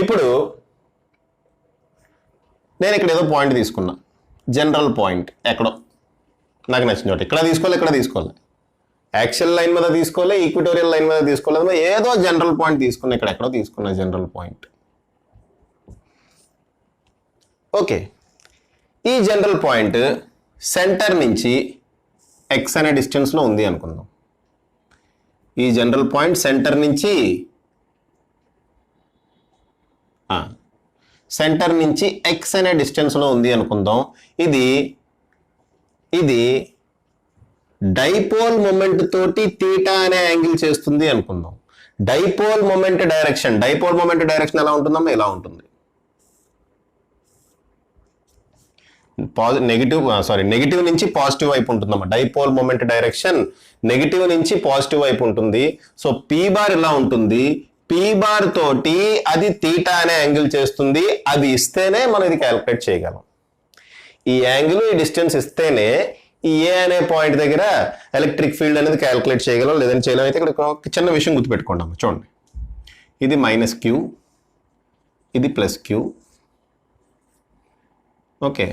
ఇప్పుడు నేను ఇక్కడ ఏదో పాయింట్ తీసుకున్నా, జనరల్ పాయింట్ ఎక్కడో నాకు నచ్చిన చోట. ఇక్కడ తీసుకోవాలి, యాక్సియల్ లైన్ మీద తీసుకోవాలి, ఈక్విటోరియల్ లైన్ మీద తీసుకోలేదు, ఏదో జనరల్ పాయింట్ తీసుకున్నా, ఇక్కడ ఎక్కడో తీసుకున్నా జనరల్ పాయింట్. ఓకే, ఈ జనరల్ పాయింట్ సెంటర్ నుంచి x అనే డిస్టెన్స్లో ఉంది అనుకుందాం. ఈ జనరల్ పాయింట్ సెంటర్ నుంచి x అనే డిస్టెన్స్లో ఉంది అనుకుందాం. ఇది డైపోల్ మొమెంట్ తోటి తీటా అనే యాంగిల్ చేస్తుంది అనుకుందాం. డైపోల్ మొమెంట్ డైరెక్షన్ ఎలా ఉంటుందమ్మా? ఇలా ఉంటుంది. నెగిటివ్ నుంచి పాజిటివ్ వైపు ఉంటుందమ్మా. డైపోల్ మొమెంట్ డైరెక్షన్ నెగిటివ్ నుంచి పాజిటివ్ వైపు ఉంటుంది. సో పీ బార్ ఇలా ఉంటుంది. పీ బార్ తోటి అది తీటా అనే యాంగిల్ చేస్తుంది. అది ఇస్తేనే మనం ఇది క్యాలిక్యులేట్ చేయగలం. ఈ యాంగిల్ ఈ డిస్టెన్స్ ఇస్తేనే ఈ ఏ అనే పాయింట్ దగ్గర ఎలక్ట్రిక్ ఫీల్డ్ అనేది క్యాలిక్యులేట్ చేయగలం. లేదని చేయలేం. అయితే ఇక్కడ ఒక చిన్న విషయం గుర్తుపెట్టుకోండి అమ్మ. చూడండి, ఇది -q, ఇది +q. ఓకే,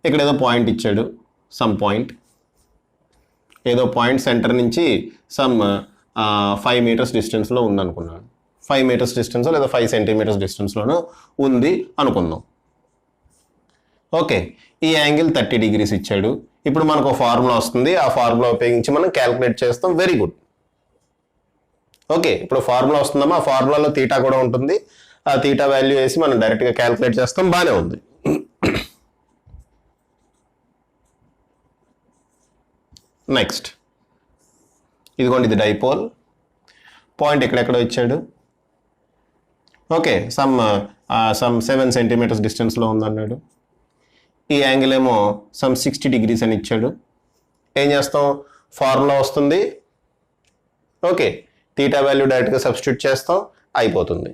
ఇక్కడ ఏదో పాయింట్ ఇచ్చాడు, సమ్ పాయింట్, ఏదో పాయింట్ సెంటర్ నుంచి సమ్ 5 meters డిస్టెన్స్లో ఉందనుకున్నాను. 5 meters డిస్టెన్స్లో లేదా 5 centimeters డిస్టెన్స్లోనూ ఉంది అనుకుందాం. ఓకే, ఈ యాంగిల్ 30 degrees ఇచ్చాడు. ఇప్పుడు మనకు ఒక ఫార్ములా వస్తుంది. ఆ ఫార్ములా ఉపయోగించి మనం క్యాలిక్యులేట్ చేస్తాం. Very good. ఓకే, ఇప్పుడు ఫార్ములా వస్తుందమ్మా. ఆ ఫార్ములాలో తీటా కూడా ఉంటుంది. ఆ తీటా వాల్యూ వేసి మనం డైరెక్ట్గా క్యాలిక్యులేట్ చేస్తాం. బాగానే ఉంది. నెక్స్ట్, ఇదిగోండి, ఇది డైపోల్. పాయింట్ ఎక్కడెక్కడో ఇచ్చాడు. ఓకే, సమ్ 7 centimeters డిస్టెన్స్లో ఉందన్నాడు. ఈ యాంగిల్ ఏమో సమ్ 60 degrees అని ఇచ్చాడు. ఏం చేస్తాం? ఫార్ములా వస్తుంది. ఓకే, తీటా వాల్యూ డైరెక్ట్గా సబ్స్టిట్యూట్ చేస్తాం, అయిపోతుంది.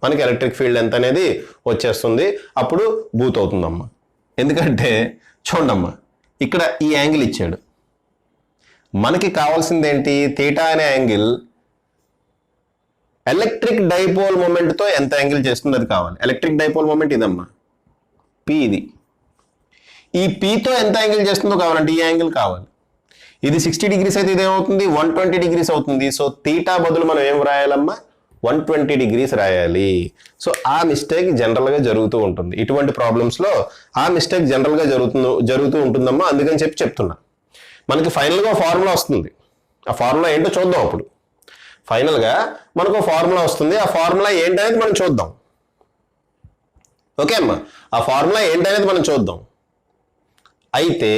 మనకి ఎలక్ట్రిక్ ఫీల్డ్ ఎంత అనేది వచ్చేస్తుంది. అప్పుడు బూత్ అవుతుందమ్మా. ఎందుకంటే చూడమ్మా, ఇక్కడ ఈ యాంగిల్ ఇచ్చాడు. మనకి కావాల్సింది ఏంటి? తీటా అనే యాంగిల్ ఎలక్ట్రిక్ డైపోల్ మూమెంట్తో ఎంత యాంగిల్ చేస్తుంది అది కావాలి. ఎలక్ట్రిక్ డైపోల్ మూమెంట్ ఇదమ్మా, పి. ఇది ఈ పీతో ఎంత యాంగిల్ చేస్తుందో కావాలంటే ఈ యాంగిల్ కావాలి. ఇది 60 degrees అయితే ఇదేమవుతుంది? 120 degrees అవుతుంది. సో తీటా బదులు మనం ఏం రాయాలమ్మా? 120 degrees రాయాలి. సో ఆ మిస్టేక్ జనరల్గా జరుగుతూ ఉంటుంది. ఇటువంటి ప్రాబ్లమ్స్లో ఆ మిస్టేక్ జనరల్గా జరుగుతూ ఉంటుందమ్మా. అందుకని చెప్తున్నా. మనకి ఫైనల్గా ఫార్ములా వస్తుంది. ఆ ఫార్ములా ఏంటో చూద్దాం. అప్పుడు ఫైనల్గా మనకు ఫార్ములా వస్తుంది. ఆ ఫార్ములా ఏంటనేది మనం చూద్దాం. ఓకే అమ్మా, ఆ ఫార్ములా ఏంటనేది మనం చూద్దాం. అయితే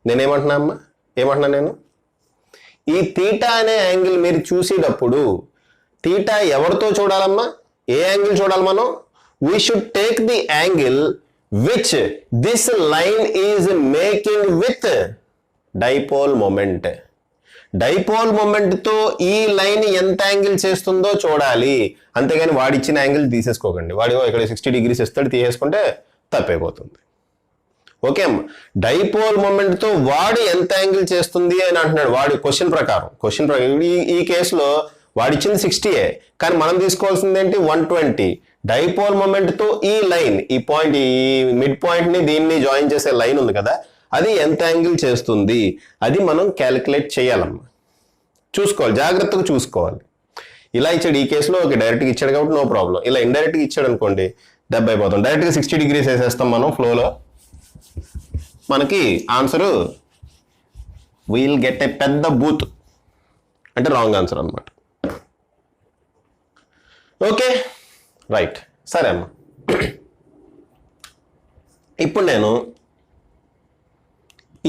నేనేమంటున్నా అమ్మా? ఏమంటున్నా నేను? ఈ తీటా అనే యాంగిల్ మీరు చూసేటప్పుడు తీటా ఎవరితో చూడాలమ్మా? ఏ యాంగిల్ చూడాలి మనం? We should take the angle which this line is making with dipole moment. Dipole moment తో ఈ లైన్ ఎంత యాంగిల్ చేస్తుందో చూడాలి. అంతేగాని వాడిచ్చిన యాంగిల్ తీసేసుకోకండి. వాడి ఇక్కడ 60 degrees ఇస్తాడు, తీసేసుకుంటే తప్పైపోతుంది. ఓకే అమ్మా, డైపోల్ మూమెంట్ తో వాడు ఎంత యాంగిల్ చేస్తుంది అని అంటున్నాడు. వాడి క్వశ్చన్ ప్రకారం ఈ కేసులో వాడిచ్చింది 60, కానీ మనం తీసుకోవాల్సింది ఏంటి? 120. డైపోల్ మూమెంట్ తో ఈ లైన్, ఈ పాయింట్, ఈ మిడ్ పాయింట్ ని దీన్ని జాయిన్ చేసే లైన్ ఉంది కదా, అది ఎంత యాంగిల్ చేస్తుంది అది మనం క్యాలిక్యులేట్ చేయాలమ్మా. చూసుకోవాలి, జాగ్రత్తగా చూసుకోవాలి. ఇలా ఇచ్చాడు ఈ కేసులో, ఓకే డైరెక్ట్గా ఇచ్చాడు కాబట్టి నో ప్రాబ్లం. ఇలా ఇండైరెక్ట్గా ఇచ్చాడు అనుకోండి, 70 అయిపోతాం. డైరెక్ట్గా 60 degrees వేసేస్తాం మనం ఫ్లోలో. మనకి ఆన్సరు వీల్ గెట్ ఏ పెద్ద బూత్, అంటే రాంగ్ ఆన్సర్ అనమాట. ఓకే రైట్, సరే అమ్మా. ఇప్పుడు నేను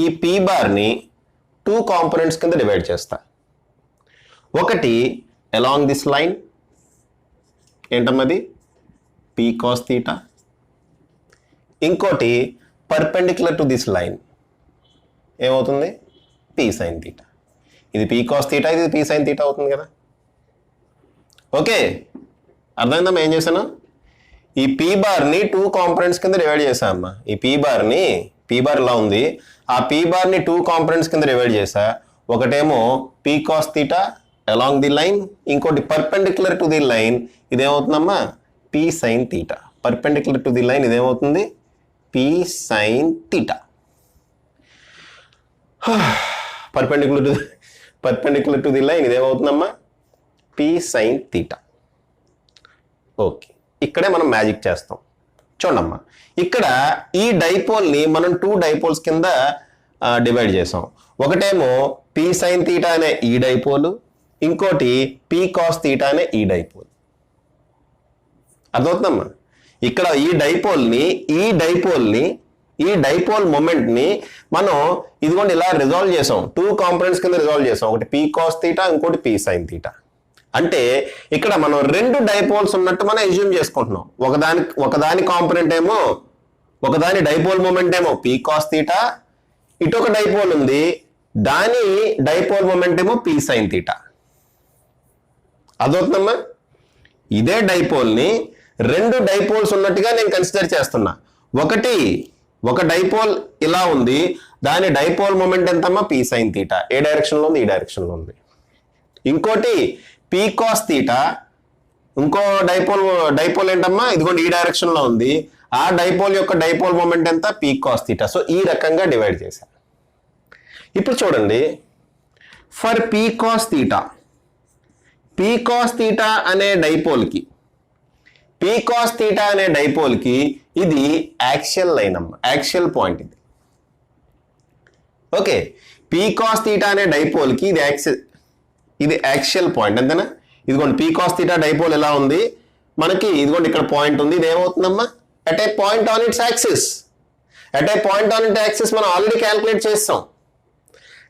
ఈ పీ బార్ని 2 కాంపోనెంట్స్ కింద డివైడ్ చేస్తా. ఒకటి అలాంగ్ దిస్ లైన్, ఏంటమ్మది? P cos theta. ఇంకోటి పర్పెండిక్యులర్ టు దిస్ లైన్, ఏమవుతుంది? P sine theta. ఇది పీ కాస్ తీటా, ఇది పీ సైన్ తీటా అవుతుంది కదా. ఓకే, అర్థమైందమ్మా ఏం చేశాను? ఈ పీ బార్ని 2 కాంపోనెంట్స్ కింద డివైడ్ చేశా అమ్మా. ఈ పీ బార్ ఇలా ఉంది. ఆ పీ బార్ని 2 కాంపోనెంట్స్ కింద డివైడ్ చేశా. ఒకటేమో P cos theta along the line, ఇంకోటి పర్పెండిక్యులర్ టు ది లైన్, ఇదేమవుతుందమ్మా? P sine theta. Perpendicular to the line ఇదేమవుతుంది? P sine theta. Perpendicular to the line ఇదేమవుతుందమ్మా? P sine theta. ఓకే, ఇక్కడే మనం మ్యాజిక్ చేస్తాం. చూడమ్మా, ఇక్కడ ఈ డైపోల్ని మనం 2 డైపోల్స్ కింద డివైడ్ చేసాం. ఒకటేమో పీ సైన్ తీటా అనే ఈ డైపోల్, ఇంకోటి పీ కాస్ తీటా అనే ఈ డైపోల్. అర్థమవుతుందమ్మా? ఇక్కడ ఈ డైపోల్ని ఈ డైపోల్ మూమెంట్ ని మనం ఇదిగోండి ఇలా రిజాల్వ్ చేసాం, 2 కాంపోనెంట్స్ కింద రిజాల్వ్ చేసాం, ఒకటి పీ కాస్ తీటా, ఇంకోటి పీ సైన్ తీటా. అంటే ఇక్కడ మనం 2 డైపోల్స్ ఉన్నట్టు మనం అజ్యూమ్ చేసుకుంటున్నాం. ఒకదాని కాంపోనెంట్ ఏమో, ఒకదాని డైపోల్ మూమెంట్ ఏమో పీ కాస్ తీటా, ఇటు ఒక డైపోల్ ఉంది, దాని డైపోల్ మూమెంట్ ఏమో పీ సైన్ తీటా. అదవుతుందమ్మా? ఇదే డైపోల్ ని 2 డైపోల్స్ ఉన్నట్టుగా నేను కన్సిడర్ చేస్తున్నా. ఒక డైపోల్ ఇలా ఉంది, దాని డైపోల్ మూమెంట్ ఎంతమ్మా? P sine theta. ఏ డైరెక్షన్ లో ఉంది? ఈ డైరెక్షన్ లో ఉంది. ఇంకోటి పీ కాస్ తీటా, ఇంకో డైపోల్ ఏంటమ్మా? ఇదిగోండి ఈ డైరెక్షన్ లో ఉంది, ఆ డైపోల్ యొక్క డైపోల్ మూమెంట్ ఎంత? P cos theta. సో ఈ రకంగా డివైడ్ చేశాను. ఇప్పుడు చూడండి, for P cos theta, P cos theta అనే డైపోల్కి, పీ కాస్ తీటా అనే డైపోల్కి ఇది యాక్సియల్ లైన్ అమ్మ, యాక్సియల్ పాయింట్ ఇది. ఓకే, పీ కాస్ తీటా అనే డైపోల్కి ఇది యాక్సియల్ పాయింట్ అంతేనా? ఇదిగోండి పీ కాస్ తీటా డైపోల్ ఎలా ఉంది మనకి, ఇదిగోండి ఇక్కడ పాయింట్ ఉంది, ఇది ఏమవుతుందమ్మా? At a point on its axis. At a point on it axis మనం ఆల్రెడీ క్యాల్కులేట్ చేస్తాం.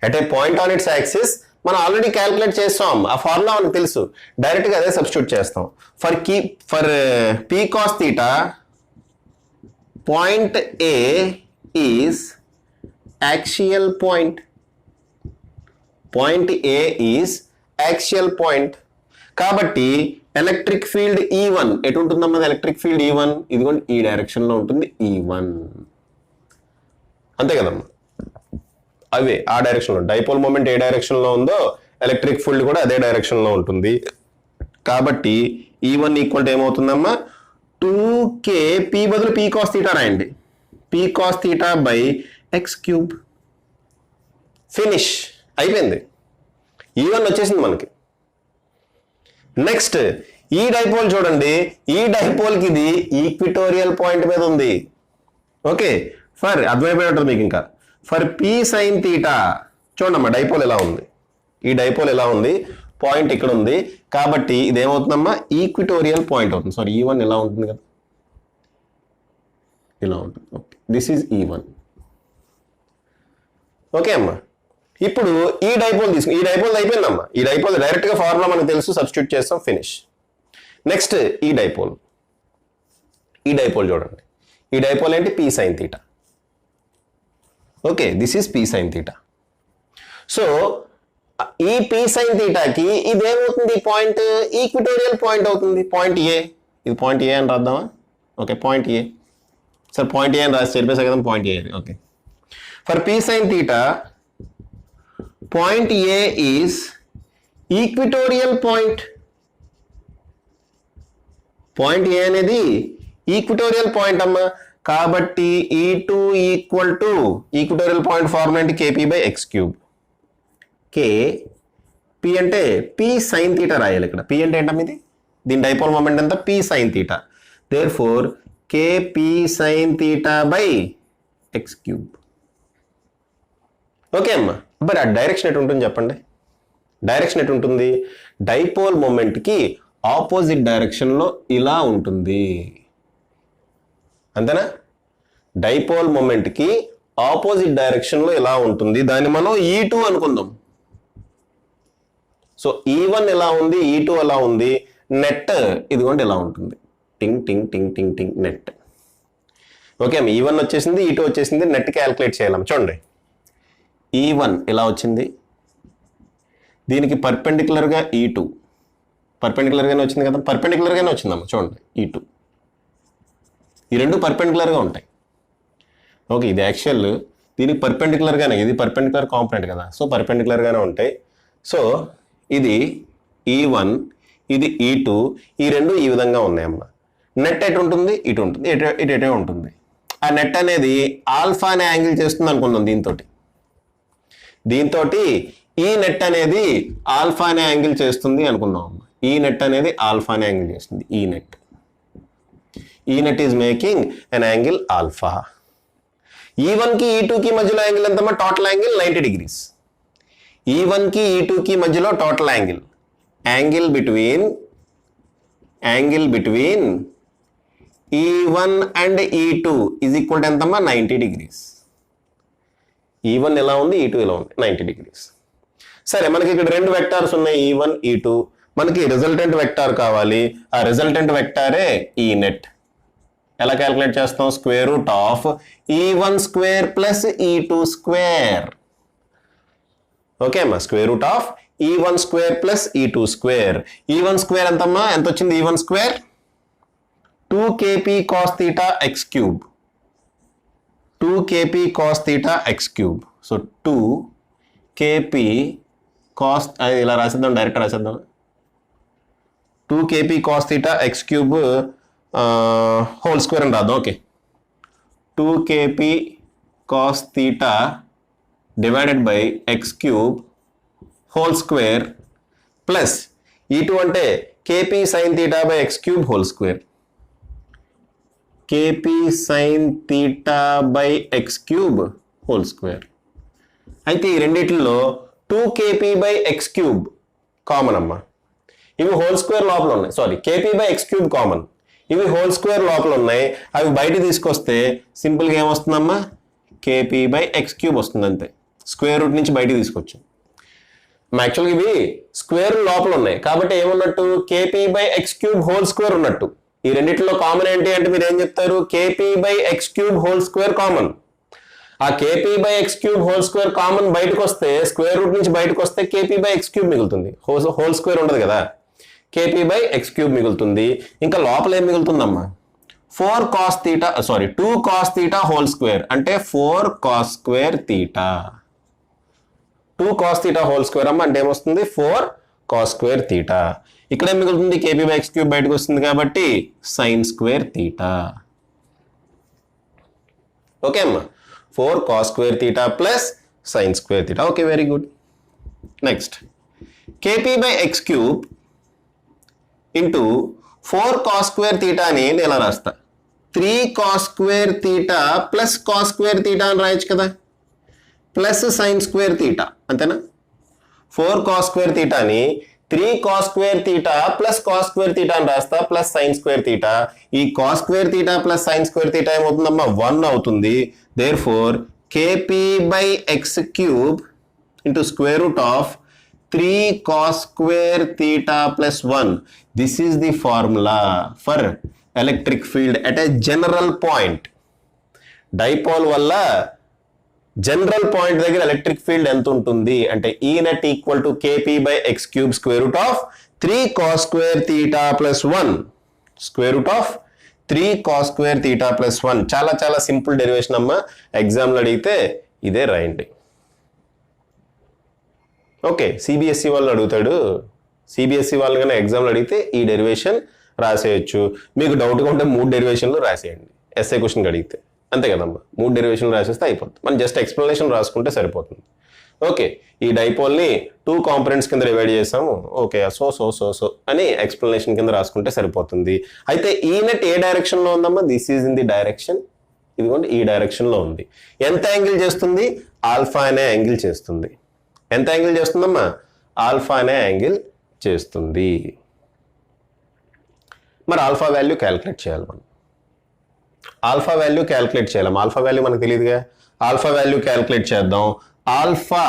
At a point on its axis మనం ఆల్రెడీ క్యాల్కులేట్ చేస్తాం, ఆ ఫార్ములా మనకు తెలుసు, డైరెక్ట్ గా అదే సబ్స్టిట్యూట్ చేస్తాం. For P cos theta point A is axial point. Point A is axial point. కాబట్టి ఎలక్ట్రిక్ ఫీల్డ్ E1 ఎటు ఉంటుందమ్మా? ఎలక్ట్రిక్ ఫీల్డ్ E1 ఇదిగోండి ఈ డైరెక్షన్ లో ఉంటుంది, E1 అంతే కదమ్మా? అవే ఆ డైరెక్షన్ లో, డైపోల్ మూమెంట్ ఏ డైరెక్షన్ లో ఉందో ఎలక్ట్రిక్ ఫీల్డ్ కూడా అదే డైరెక్షన్ లో ఉంటుంది. కాబట్టి E1 ఈక్వల్ టు ఏమవుతుందమ్మా? 2k, పీ బదులు పీ కాస్ తీటా రాయండి, P cos theta by X cube. Finish అయిపోయింది, E1 వచ్చేసింది మనకి. నెక్స్ట్ ఈ డైపోల్ చూడండి, ఈ డైపోల్కి ఇది ఈక్విటోరియల్ పాయింట్ మీద ఉంది. ఓకే, ఫర్ అర్థమైపోయి ఉంటుంది మీకు. ఇంకా ఫర్ పీ సైన్ తీటా చూడమ్మా, డైపోల్ ఎలా ఉంది, ఈ డైపోల్ ఎలా ఉంది, పాయింట్ ఇక్కడ ఉంది, కాబట్టి ఇది ఏమవుతుందమ్మా? ఈక్విటోరియల్ పాయింట్ అవుతుంది. సారీ, E1 ఎలా ఉంటుంది కదా, ఇలా ఉంటుంది. Okay, this is E1. Okay అమ్మా, ఇప్పుడు ఈ డైపోల్ తీసుకుని, ఈ డైపోల్ అయిపోయిందమ్మా, ఈ డైపోల్ డైరెక్ట్ గా ఫార్ములా మనకు తెలుసు, సబ్స్టిట్యూట్ చేస్తాం, ఫినిష్. నెక్స్ట్ ఈ డైపోల్ చూడండి, ఈ డైపోల్ ఏంటి? P sine theta. Okay, this is P sine theta. So ఈ పీ సైన్ తీటాకి ఇదేమవుతుంది? పాయింట్ ఈక్విటోరియల్ పాయింట్ అవుతుంది, పాయింట్ ఏ. ఇది పాయింట్ ఏ అని రాద్దామా? Okay, point A. Sir point A అని రాసి చెప్పేసా కదా, point A. Okay, for P sine theta point A is equatorial point. Point A అనేది ఈక్విటోరియల్ పాయింట్ అమ్మా, కాబట్టి E2 equal to equatorial point formula ఏంటి? KP by X cube. P అంటే P sine theta రాయాలి ఇక్కడ. పి అంటే ఏంటమ్మా? ఇది దీని డైపోల్ మూమెంట్ ఎంత? P sine theta. Therefore KP sine theta by X cube. Okay అమ్మా, మరి ఆ డైరెక్షన్ ఎటు ఉంటుంది చెప్పండి? డైరెక్షన్ ఎటు ఉంటుంది? డైపోల్ మూమెంట్కి ఆపోజిట్ డైరెక్షన్లో ఇలా ఉంటుంది, అంతేనా? డైపోల్ మూమెంట్కి ఆపోజిట్ డైరెక్షన్లో ఇలా ఉంటుంది, దాన్ని మనం E2 అనుకుందాం. సో E1 ఎలా ఉంది, E2 ఎలా ఉంది, నెట్ ఇదిగోండి ఇలా ఉంటుంది, టింగ్ టింగ్ టింగ్ టింగ్ టింగ్ నెట్. ఓకే అమ్మ, E1 వచ్చేసింది, E2 వచ్చేసింది, నెట్ క్యాల్కులేట్ చేయాలి. చూడండి, E1 ఇలా వచ్చింది, దీనికి పర్పెండిక్యులర్గా E2 పర్పెండిక్యులర్గానే వచ్చింది కదా, పర్పెండిక్యులర్గానే వచ్చిందమ్మా. చూడండి E2, ఈ రెండు పర్పెండిక్యులర్గా ఉంటాయి. ఓకే, ఇది యాక్చువల్, దీనికి పర్పెండిక్యులర్గానే, ఇది పర్పెండిక్యులర్ కాంపోనెంట్ కదా, సో పర్పెండిక్యులర్గానే ఉంటాయి. సో ఇది E1, ఇది E2, ఈ రెండు ఈ విధంగా ఉన్నాయమ్మా. నెట్ ఎటు ఉంటుంది? ఇటు ఉంటుంది, ఇటే ఉంటుంది. ఆ నెట్ అనేది ఆల్ఫా అనే యాంగిల్ చేస్తుంది అనుకుందాం. దీంతో ఈ నెట్ అనేది ఆల్ఫా అనే యాంగిల్ చేస్తుంది అనుకుందాం అమ్మా. ఈ నెట్ అనేది ఆల్ఫా అనే యాంగిల్ చేస్తుంది. E net is making an angle alpha. E1కి E2కి మధ్యలో యాంగిల్ ఎంతమ్మా? Total angle 90 degrees. E1కి E2కి మధ్యలో total angle between E1 and E2 is equal to ఎంతమ్మా 90 డిగ్రీస్. E1 ఎలా ఉంది, E2 ఎలా ఉంది, 90 డిగ్రీస్. సరే, మనకి ఇక్కడ రెండు వెక్టార్స్ ఉన్నాయి, E1 E2. మనకి రిజల్టెంట్ వెక్టార్ కావాలి. ఆ రిజల్టెంట్ వెక్టారే ఈ నెట్. ఎలా క్యాలిక్యులేట్ చేస్తాం? Square root of E1 square plus E2 square. Okay అమ్మా, square root of E1 square plus E2 square. E1 square ఎంతమ్మా, ఎంత వచ్చింది? E1 square 2kp cos theta x cube. 2kp cos theta x cube. So 2kp cos, అది ఇలా రాసేద్దాం, direct రాసేద్దాం. 2kp cos theta x cube whole square అని రాద్దాం. Okay, 2kp cos theta divided by x cube whole square plus E2 అంటే kp sin theta by x cube whole square. kp sin theta by x cube whole square. అయితే ఈ రెండిట్లో 2kp by x cube common అమ్మా. ఇవి whole square లోపల ఉన్నాయి. Sorry, kp by x cube common. ఇవి whole square లోపల ఉన్నాయి. అవి బయట తీసుకొస్తే సింపుల్గా ఏమొస్తుందమ్మా? kp బై x క్యూబ్ వస్తుంది అంతే. స్క్వేర్ రూట్ నుంచి బయట తీసుకొచ్చాం. యాక్చువల్గా ఇవి స్క్వేర్ లోపల ఉన్నాయి కాబట్టి ఏమున్నట్టు? kp by x cube whole square ఉన్నట్టు. ఈ రెండిట్లో కామన్ ఏంటి అంటే మీరు ఏం చెప్తారు? kp by x cube whole square common. ఆ kp by x cube whole square common బయటకు వస్తే, స్క్వేర్ రూట్ నుంచి బయటకు వస్తే kp బై x క్యూబ్ మిగులుతుంది. హోల్ స్క్వేర్ ఉండదు కదా, kp బై x క్యూబ్ మిగులుతుంది. ఇంకా లోపల ఏం మిగులుతుందమ్మా? 4 cos theta, sorry 2 cos theta whole square అంటే 4 cos square theta. 2 cos theta whole square అమ్మ అంటే ఏమొస్తుంది? 4 cos స్క్వేర్ theta. ఇక్కడ ఏం మిగులుతుంది? kp బై x క్యూబ్ బయటకు వస్తుంది కాబట్టి sin స్క్వేర్ theta. ఓకే అమ్మా, 4 cos square theta plus sin square theta. Okay, very good. Next, kp by x cube into 4 cos square theta అని నేను ఎలా రాస్తా? 3 cos square theta plus cos square theta అని రాయొచ్చు కదా, ప్లస్ sin స్క్వేర్ theta, అంతేనా? 4 cos square theta అని 3 cos square theta plus cos square theta అని రాస్తా, ప్లస్ sin స్క్వేర్ theta. ఈ cos square theta plus sin square theta ఏమవుతుందమ్మా? 1 అవుతుంది. Therefore kp by x cube into square root of 3 cos square theta plus 1. This is the formula for electric field at a general point. Dipole వల్ల general point దగ్గర electric field ఎంత ఉంటుంది అంటే E net equal to kp by x cube square root of 3 cos square theta plus 1 square root of 3 cos square theta plus 1. చాలా చాలా simple derivation అమ్మా. ఎగ్జామ్లో అడిగితే ఇదే రాయండి. ఓకే, సిబిఎస్ఈ వాళ్ళు అడుగుతాడు. సిబిఎస్ఈ వాళ్ళు కానీ ఎగ్జామ్లో అడిగితే ఈ డెరివేషన్ రాసేయచ్చు. మీకు డౌట్గా ఉంటే 3 డెరివేషన్లు రాసేయండి ఎస్ఏ క్వశ్చన్కి అడిగితే. అంతే కదమ్మా, 3 డెరివేషన్లు రాసేస్తే అయిపోతుంది. మనం జస్ట్ ఎక్స్ప్లెనేషన్ రాసుకుంటే సరిపోతుంది. ఓకే, ఈ డైపోల్ని 2 కాంపోనెంట్స్ కింద డివైడ్ చేసాము. ఓకే, సో అని ఎక్స్ప్లెనేషన్ కింద రాసుకుంటే సరిపోతుంది. అయితే ఈ నెట్ ఏ డైరెక్షన్లో ఉందమ్మా? This is in the direction, ఇదిగోండి ఈ డైరెక్షన్లో ఉంది. ఎంత యాంగిల్ చేస్తుంది? ఆల్ఫా అనే యాంగిల్ చేస్తుంది. ఎంత యాంగిల్ చేస్తుందమ్మా? ఆల్ఫా అనే యాంగిల్ చేస్తుంది. మరి ఆల్ఫా వాల్యూ క్యాలిక్యులేట్ చేయాలి మనం. ఆల్ఫా వాల్యూ క్యాలిక్యులేట్ చేయాలి. ఆల్ఫా వాల్యూ మనకు తెలియదుగా. ఆల్ఫా వాల్యూ క్యాలిక్యులేట్ చేద్దాం. ఆల్ఫా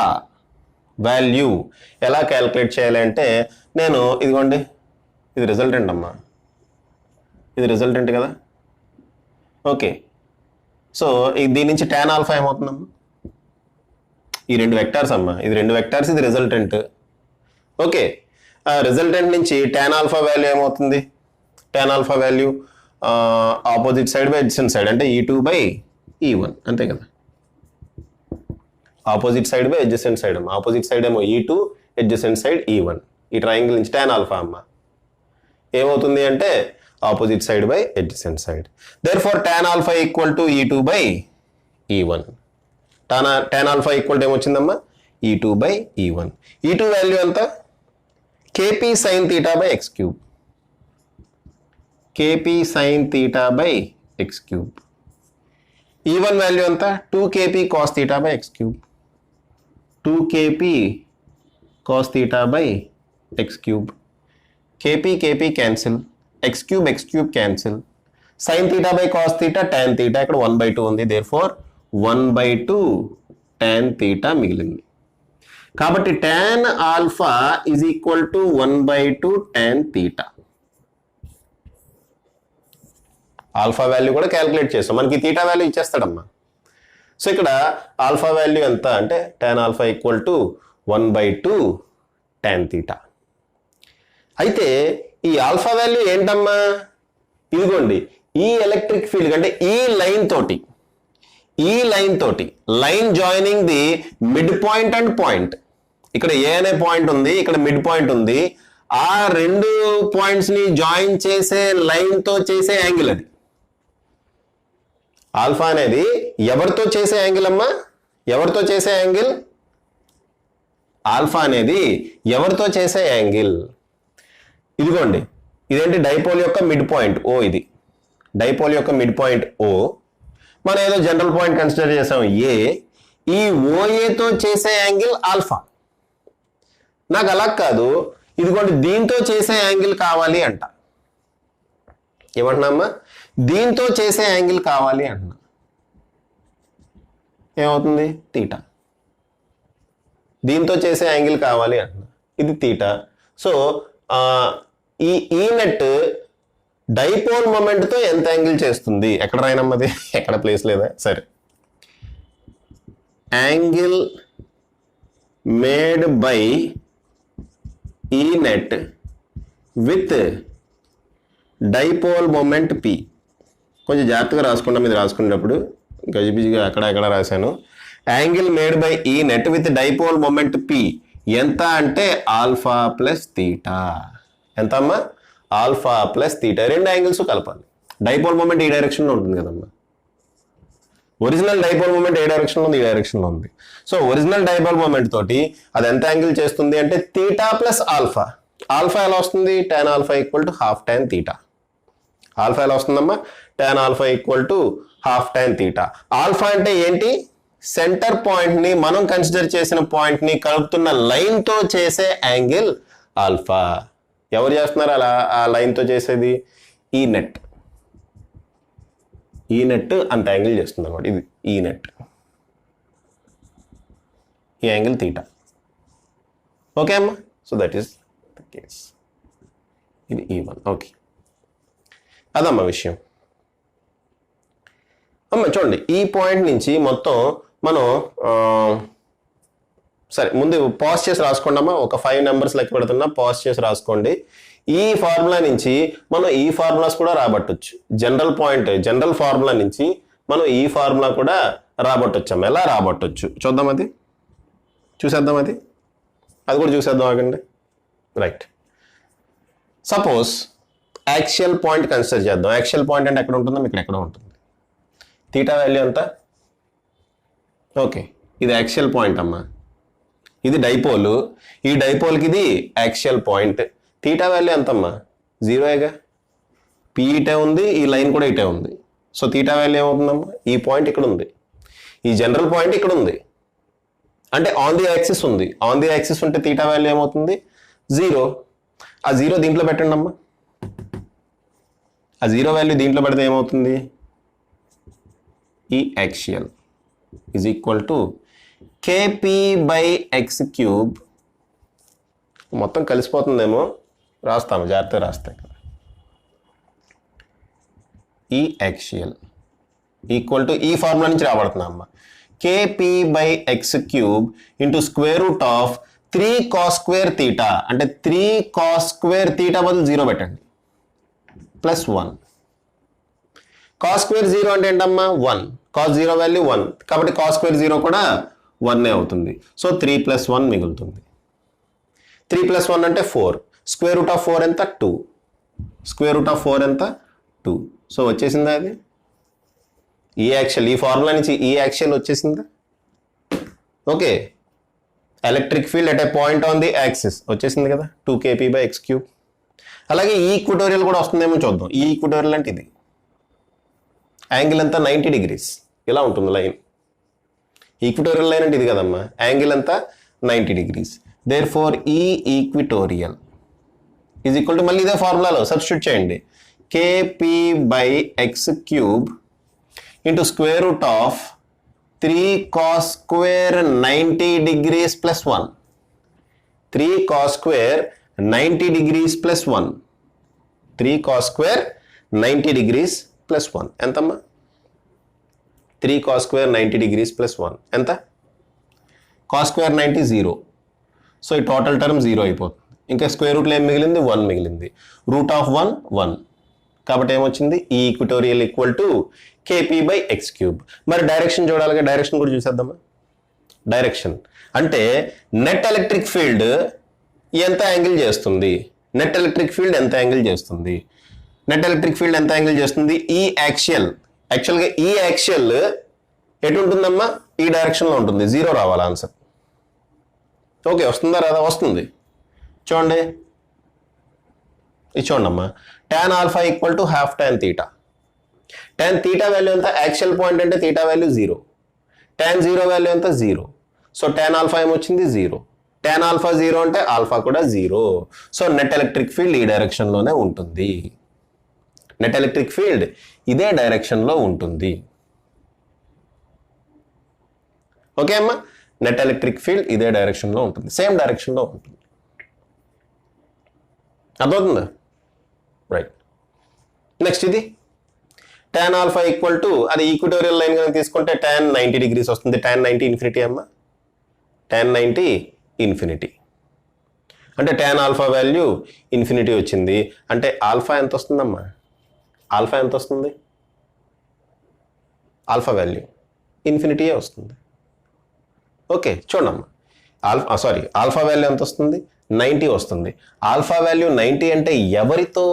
వాల్యూ ఎలా క్యాలిక్యులేట్ చేయాలి అంటే, నేను ఇదిగోండి ఇది రిజల్టెంట్ అమ్మా, ఇది రిజల్టెంట్ కదా. ఓకే, సో దీని నుంచి tan ఆల్ఫా ఏమవుతుందమ్మా? ఈ 2 వెక్టార్స్ అమ్మా, ఇది 2 వెక్టార్స్, ఇది రిజల్టెంట్. ఓకే, రిజల్టెంట్ నుంచి tan ఆల్ఫా వాల్యూ ఏమవుతుంది? tan alpha value opposite side by adjacent side అంటే E2 బై E1 అంతే కదా. Opposite side by adjacent side అమ్మా. ఆపోజిట్ సైడ్ ఏమో E2, అడ్జసెంట్ సైడ్ E1. ఈ ట్రయాంగిల్ నుంచి tan ఆల్ఫా అమ్మా ఏమవుతుంది అంటే opposite side by adjacent side. Therefore tan alpha equal to E2 by E1. tan alpha equal to ఏమొచ్చిందమ్మా? E2 by E1. E2 value ఎంత? kp sin theta by x cube. kp sin theta by x cube. E1 value ఎంత? 2kp cos theta by x cube. 2kp cos theta by x cube. kp kp cancel, x cube cancel. Sine theta by cos theta tan theta ఇక్కడ 1/2 ఉంది, therefore 1/2 tan theta మిగిలింది. కాబట్టి tan alpha is equal to 1/2 tan theta. Alpha value కూడా calculate చేస్తాం, మనకి theta value ఇచ్చేస్తాడమ్మా. So ఇక్కడ alpha value ఎంత అంటే tan alpha equal to 1/2 tan theta. అయితే ఈ ఆల్ఫా వాల్యూ ఏంటమ్మా, ఇదిగోండి ఈ ఎలక్ట్రిక్ ఫీల్డ్ అంటే ఈ లైన్ తోటి line joining the mid point and point, ఇక్కడ ఏ అనే పాయింట్ ఉంది, ఇక్కడ మిడ్ పాయింట్ ఉంది, ఆ రెండు పాయింట్స్ ని జాయిన్ చేసే లైన్ తో చేసే యాంగిల్ అది. ఆల్ఫా అనేది ఎవరితో చేసే యాంగిల్ అమ్మా, ఎవరితో చేసే యాంగిల్? ఆల్ఫా అనేది ఎవరితో చేసే యాంగిల్? ఇదిగోండి ఇదేంటి, డైపోల్ యొక్క మిడ్ పాయింట్ ఓ, ఇది డైపోల్ యొక్క మిడ్ పాయింట్ ఓ, మనం ఏదో జనరల్ పాయింట్ కన్సిడర్ చేసాం ఏ, ఈ ఓఏతో చేసే యాంగిల్ ఆల్ఫా. నాకు అలా కాదు, ఇదిగోండి దీంతో చేసే యాంగిల్ కావాలి అంట. ఏమంటున్నామ్మా, దీంతో చేసే యాంగిల్ కావాలి అంటున్నా. ఏమవుతుంది, థీటా. దీంతో చేసే యాంగిల్ కావాలి అంటున్నా, ఇది theta. So E net dipole moment తో ఎంత యాంగిల్ చేస్తుంది, ఎక్కడ రాయనమ్మది, ఎక్కడ ప్లేస్ లేదా, సరే. యాంగిల్ మేడ్ బై ఈ net with dipole moment P. కొంచెం జాగ్రత్తగా రాసుకున్నాం, ఇది రాసుకునేటప్పుడు గజిబిజిగా అక్కడ రాశాను. యాంగిల్ మేడ్ బై ఈ net with dipole moment P ఎంత అంటే ఆల్ఫా ప్లస్ థీటా. ఎంత అమ్మా, ఆల్ఫా ప్లస్ థీటా. రెండు యాంగిల్స్ కలపాలి. డైపోల్ మూమెంట్ ఈ డైరెక్షన్లో ఉంటుంది కదమ్మా, ఒరిజినల్ డైపోల్ మూమెంట్ ఏ డైరెక్షన్లో ఉంది, ఈ డైరెక్షన్లో ఉంది. సో ఒరిజినల్ డైపోల్ మూమెంట్ తోటి అది ఎంత యాంగిల్ చేస్తుంది అంటే థీటా ప్లస్ ఆల్ఫా. ఆల్ఫా ఎలా వస్తుంది, tan alpha equal to half tan theta. Alpha ఎలా వస్తుందమ్మా, tan alpha equal to half tan theta. Alpha అంటే ఏంటి, సెంటర్ పాయింట్ ని, మనం కన్సిడర్ చేసిన పాయింట్ ని కలుపుతున్న లైన్ తో చేసే యాంగిల్ ఆల్ఫా. ఎవరు చేస్తున్నారు అలా ఆ లైన్ తో చేసేది, ఈ నెట్. ఈ నెట్ అంత యాంగిల్ చేస్తుంది అనమాట, ఇది ఈ నెట్, ఈ యాంగిల్ థీటా. ఓకే అమ్మా, so that is the case. ఇది E1. ఓకే, అదమ్మా విషయం. అమ్మ చూడండి, ఈ పాయింట్ నుంచి మొత్తం మనం సరే ముందు పాజ్ చేసి రాసుకోండి అమ్మా. ఒక 5 నెంబర్స్ లెక్క పెడుతున్నా, పాజ్ చేసి రాసుకోండి. ఈ ఫార్ములా నుంచి మనం ఈ ఫార్ములాస్ కూడా రాబట్టొచ్చు. జనరల్ ఫార్ములా నుంచి మనం ఈ ఫార్ములా కూడా రాబట్టొచ్చు. ఎలా రాబట్టొచ్చు చూద్దాం, అది చూసేద్దాం, అది కూడా చూసేద్దాం. ఆగండి, right. Suppose axial point consider చేద్దాం. యాక్సియల్ పాయింట్ అంటే ఎక్కడ ఉంటుందో, ఇక్కడ ఎక్కడ ఉంటుంది. థీటా వాల్యూ ఎంత, ఓకే, ఇది యాక్సియల్ పాయింట్ అమ్మా. ఇది డైపోల్, ఈ డైపోల్కి ఇది యాక్సియల్ పాయింట్. థీటా వాల్యూ ఎంతమ్మా, 0గా. పి ఇటే ఉంది, ఈ లైన్ కూడా ఇటే ఉంది. సో థీటా వాల్యూ ఏమవుతుందమ్మా, ఈ పాయింట్ ఇక్కడ ఉంది, ఈ జనరల్ పాయింట్ ఇక్కడ ఉంది, అంటే ఆన్ ది యాక్సిస్ ఉంది. ఆన్ ది యాక్సిస్ ఉంటే థీటా వాల్యూ ఏమవుతుంది, 0. ఆ 0 దీంట్లో పెట్టండి అమ్మా. ఆ 0 వాల్యూ దీంట్లో పెడితే ఏమవుతుంది, ఈ axial is equal to kp/x³. మొత్తం కలిసిపోతుందేమో, రాస్తాము, జాగ్రత్తగా రాస్తాయి కదా. ఈ యాక్సియల్ ఈక్వల్ టు ఈ ఫార్ములా నుంచి రాబడుతున్నాం అమ్మా, kp/x³ into square root of 3 cos² θ. అంటే 3 cos² θ బదులు 0 పెట్టండి, ప్లస్ 1. cos² 0 అంటే ఏంటమ్మా, 1. cos 0 వాల్యూ 1, కాబట్టి cos² 0 కూడా 1 అవుతుంది. సో 3 + 1 మిగులుతుంది. 3 + 1 అంటే 4. స్క్వేర్ రూట్ ఆఫ్ 4 ఎంత, 2. స్క్వేర్ రూట్ ఆఫ్ 4 ఎంత, 2. సో వచ్చేసిందా అది, ఈ యాక్సియల్, ఈ ఫార్ములా నుంచి ఈ యాక్సియల్ వచ్చేసిందా. Okay, electric field at a point on the axis వచ్చేసింది కదా, 2kp/x³. అలాగే ఈ ఈక్వటోరియల్ కూడా వస్తుందేమో చూద్దాం. ఈ ఈక్వటోరియల్ అంటే ఇది యాంగిల్ ఎంత, 90 degrees. ఇలా ఉంటుంది లైన్. ఈక్వటోరియల్ లైన్ అంటే ఇది కదమ్మా, యాంగిల్ ఎంత, 90 degrees. దేర్ఫోర్ ఈ ఈక్వటోరియల్ ఈజ్ ఈక్వల్ టు, మళ్ళీ ఇదే ఫార్ములాలో సబ్స్టిట్యూట్ చేయండి, kp by x cube into square root of 3 cos square 90 degrees plus 1. 3 cos square 90 degrees plus 1. 3 cos square 90 degrees plus 1. ఎంతమ్మా? 3 cos square 90 degrees plus 1. ఎంత? cos square 90 0. So ఈ total term 0 అయిపోతుంది. ఇంకా square రూట్లో ఏం మిగిలింది? 1 మిగిలింది. Root of 1 1. కాబట్టి ఏమొచ్చింది? ఈ equatorial equal to KP by X cube. మరి డైరెక్షన్ చూడాలిగా, డైరెక్షన్ కూడా చూసేద్దామా? డైరెక్షన్ అంటే నెట్ ఎలక్ట్రిక్ ఫీల్డ్ ఎంత యాంగిల్ చేస్తుంది? నెట్ ఎలక్ట్రిక్ ఫీల్డ్ ఎంత యాంగిల్ చేస్తుంది? నెట్ ఎలక్ట్రిక్ ఫీల్డ్ ఎంత యాంగిల్ చేస్తుంది? ఈ యాక్సియల్, యాక్చువల్గా ఈ యాక్సియల్ ఎటు ఉంటుందమ్మా? ఈ డైరెక్షన్లో ఉంటుంది. 0 రావాలి ఆన్సర్. ఓకే, వస్తుందా రాదా? వస్తుంది. చూడండి, ఇది చూడండి అమ్మా. tan alpha equal to half tan theta. tan theta value ఎంత? యాక్చువల్ పాయింట్ అంటే తీటా వాల్యూ 0. tan 0 వాల్యూ ఎంత? 0. సో tan ఆల్ఫా ఏమొచ్చింది? 0. tan ఆల్ఫా 0 అంటే ఆల్ఫా కూడా 0. సో నెట్ ఎలక్ట్రిక్ ఫీల్డ్ ఈ డైరెక్షన్లోనే ఉంటుంది. నెట్ ఎలక్ట్రిక్ ఫీల్డ్ ఇదే డైరెక్షన్లో ఉంటుంది. ఓకే అమ్మా, నెట్ ఎలక్ట్రిక్ ఫీల్డ్ ఇదే డైరెక్షన్లో ఉంటుంది, సేమ్ డైరెక్షన్లో ఉంటుంది. అర్థమవుతుందా? రైట్. నెక్స్ట్ ఇది tan ఆల్ఫా ఈక్వల్ టు, అది ఈక్విటోరియల్ లైన్ కనుక తీసుకుంటే tan 90 degrees వస్తుంది. tan 90 ఇన్ఫినిటీ అమ్మా. tan 90 ఇన్ఫినిటీ అంటే tan ఆల్ఫా వాల్యూ ఇన్ఫినిటీ వచ్చింది. అంటే ఆల్ఫా ఎంత వస్తుందమ్మా? ఆల్ఫా ఎంత వస్తుంది? ఆల్ఫా వాల్యూ ఇన్ఫినిటీయే వస్తుంది. ఓకే, చూడమ్మా. ఆల్ఫా వాల్యూ ఎంత వస్తుంది? 90 వస్తుంది. ఆల్ఫా వాల్యూ 90 అంటే ఎవరితో?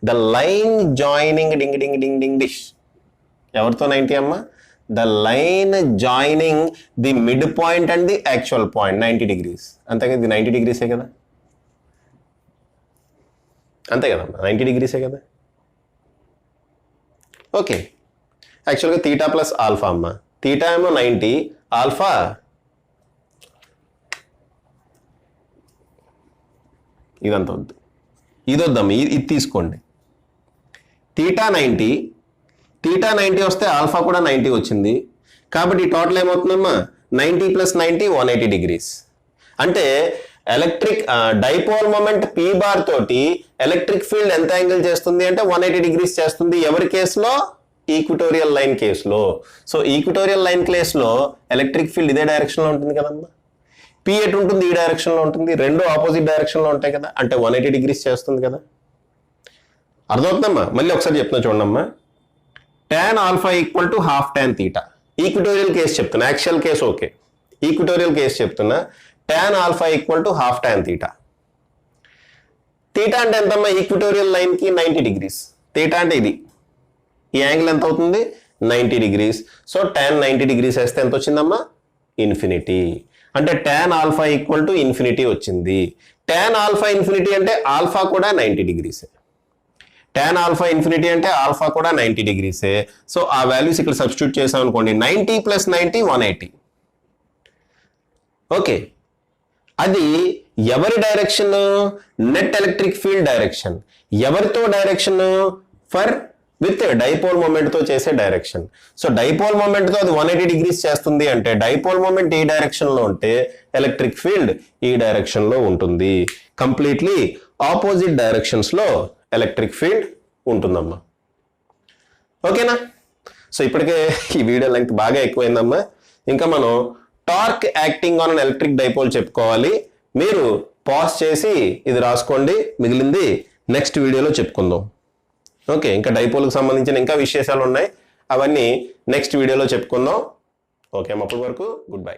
The line joining ding ding ding ding dish. ఎవరితో 90 అమ్మా? The line joining the mid point and the actual point 90 degrees. అంతే కదా, ఇది 90 degrees కదా? అంతే కదమ్మా, 90 degrees కదా? ఓకే, యాక్చువల్గా తీటా ప్లస్ ఆల్ఫా అమ్మా. తీటా ఏమో 90, ఆల్ఫా ఇదంతా వద్దు, ఇది వద్దాం, ఇది తీసుకోండి. తీటా 90 వస్తే ఆల్ఫా కూడా 90 వచ్చింది. కాబట్టి టోటల్ ఏమవుతుందమ్మా? 90 + 90 180 degrees. అంటే electric dipole moment P bar తోటి ఎలక్ట్రిక్ ఫీల్డ్ ఎంత యాంగిల్ చేస్తుంది అంటే 180 degrees చేస్తుంది. ఎవరి కేసులో? ఈక్విటోరియల్ లైన్ కేసులో. సో ఈక్విటోరియల్ లైన్ కేసులో ఎలక్ట్రిక్ ఫీల్డ్ ఇదే డైరెక్షన్లో ఉంటుంది కదమ్మా. పీ ఎటు ఉంటుంది? ఈ డైరెక్షన్లో ఉంటుంది. రెండు ఆపోజిట్ డైరెక్షన్లో ఉంటాయి కదా, అంటే 180 degrees చేస్తుంది కదా. అర్థమవుతుందమ్మా? మళ్ళీ ఒకసారి చెప్తున్నా చూడమ్మా. tan alpha equal to half tan theta. Equatorial case చెప్తున్నా, actual case okay. Equatorial case చెప్తున్నా. tan alpha equal to half tan theta. Theta అంటే ఎంతమ్మా? ఈక్విటోరియల్ లైన్కి 90 degrees. తీటా అంటే ఇది, ఈ యాంగిల్ ఎంత అవుతుంది? 90 degrees. సో tan 90 degrees వేస్తే ఎంత వచ్చిందమ్మా? ఇన్ఫినిటీ. అంటే tan alpha equal to infinity వచ్చింది. tan ఆల్ఫా ఇన్ఫినిటీ అంటే ఆల్ఫా కూడా 90 degrees. tan ఆల్ఫా ఇన్ఫినిటీ అంటే ఆల్ఫా కూడా 90 degrees. సో ఆ వాల్యూస్ ఇక్కడ సబ్స్టిట్యూట్ చేసాం అనుకోండి. 90 + 90 180. ఓకే, అది ఎవరి direction? Net electric field direction. ఎవరితో డైరెక్షన్? విత్ డైపోల్ మూమెంట్ తో చేసే డైరెక్షన్. సో డైపోల్ మూమెంట్ తో అది 180 degrees చేస్తుంది అంటే డైపోల్ మూమెంట్ ఈ డైరెక్షన్ లో ఉంటే ఎలక్ట్రిక్ ఫీల్డ్ ఈ డైరెక్షన్ లో ఉంటుంది. కంప్లీట్లీ ఆపోజిట్ డైరెక్షన్స్ లో ఎలక్ట్రిక్ ఫీల్డ్ ఉంటుందమ్మా. ఓకేనా? సో ఇప్పటికే ఈ వీడియో లెంగ్త్ బాగా ఎక్కువైందమ్మా. ఇంకా మనం torque acting on electric dipole చెప్పుకోవాలి. మీరు పాజ్ చేసి ఇది రాసుకోండి, మిగిలింది నెక్స్ట్ వీడియోలో చెప్పుకుందాం. ఓకే, ఇంకా డైపోల్కి సంబంధించిన ఇంకా విశేషాలు ఉన్నాయి, అవన్నీ నెక్స్ట్ వీడియోలో చెప్పుకుందాం. ఓకే, అప్పటి వరకు గుడ్ బై.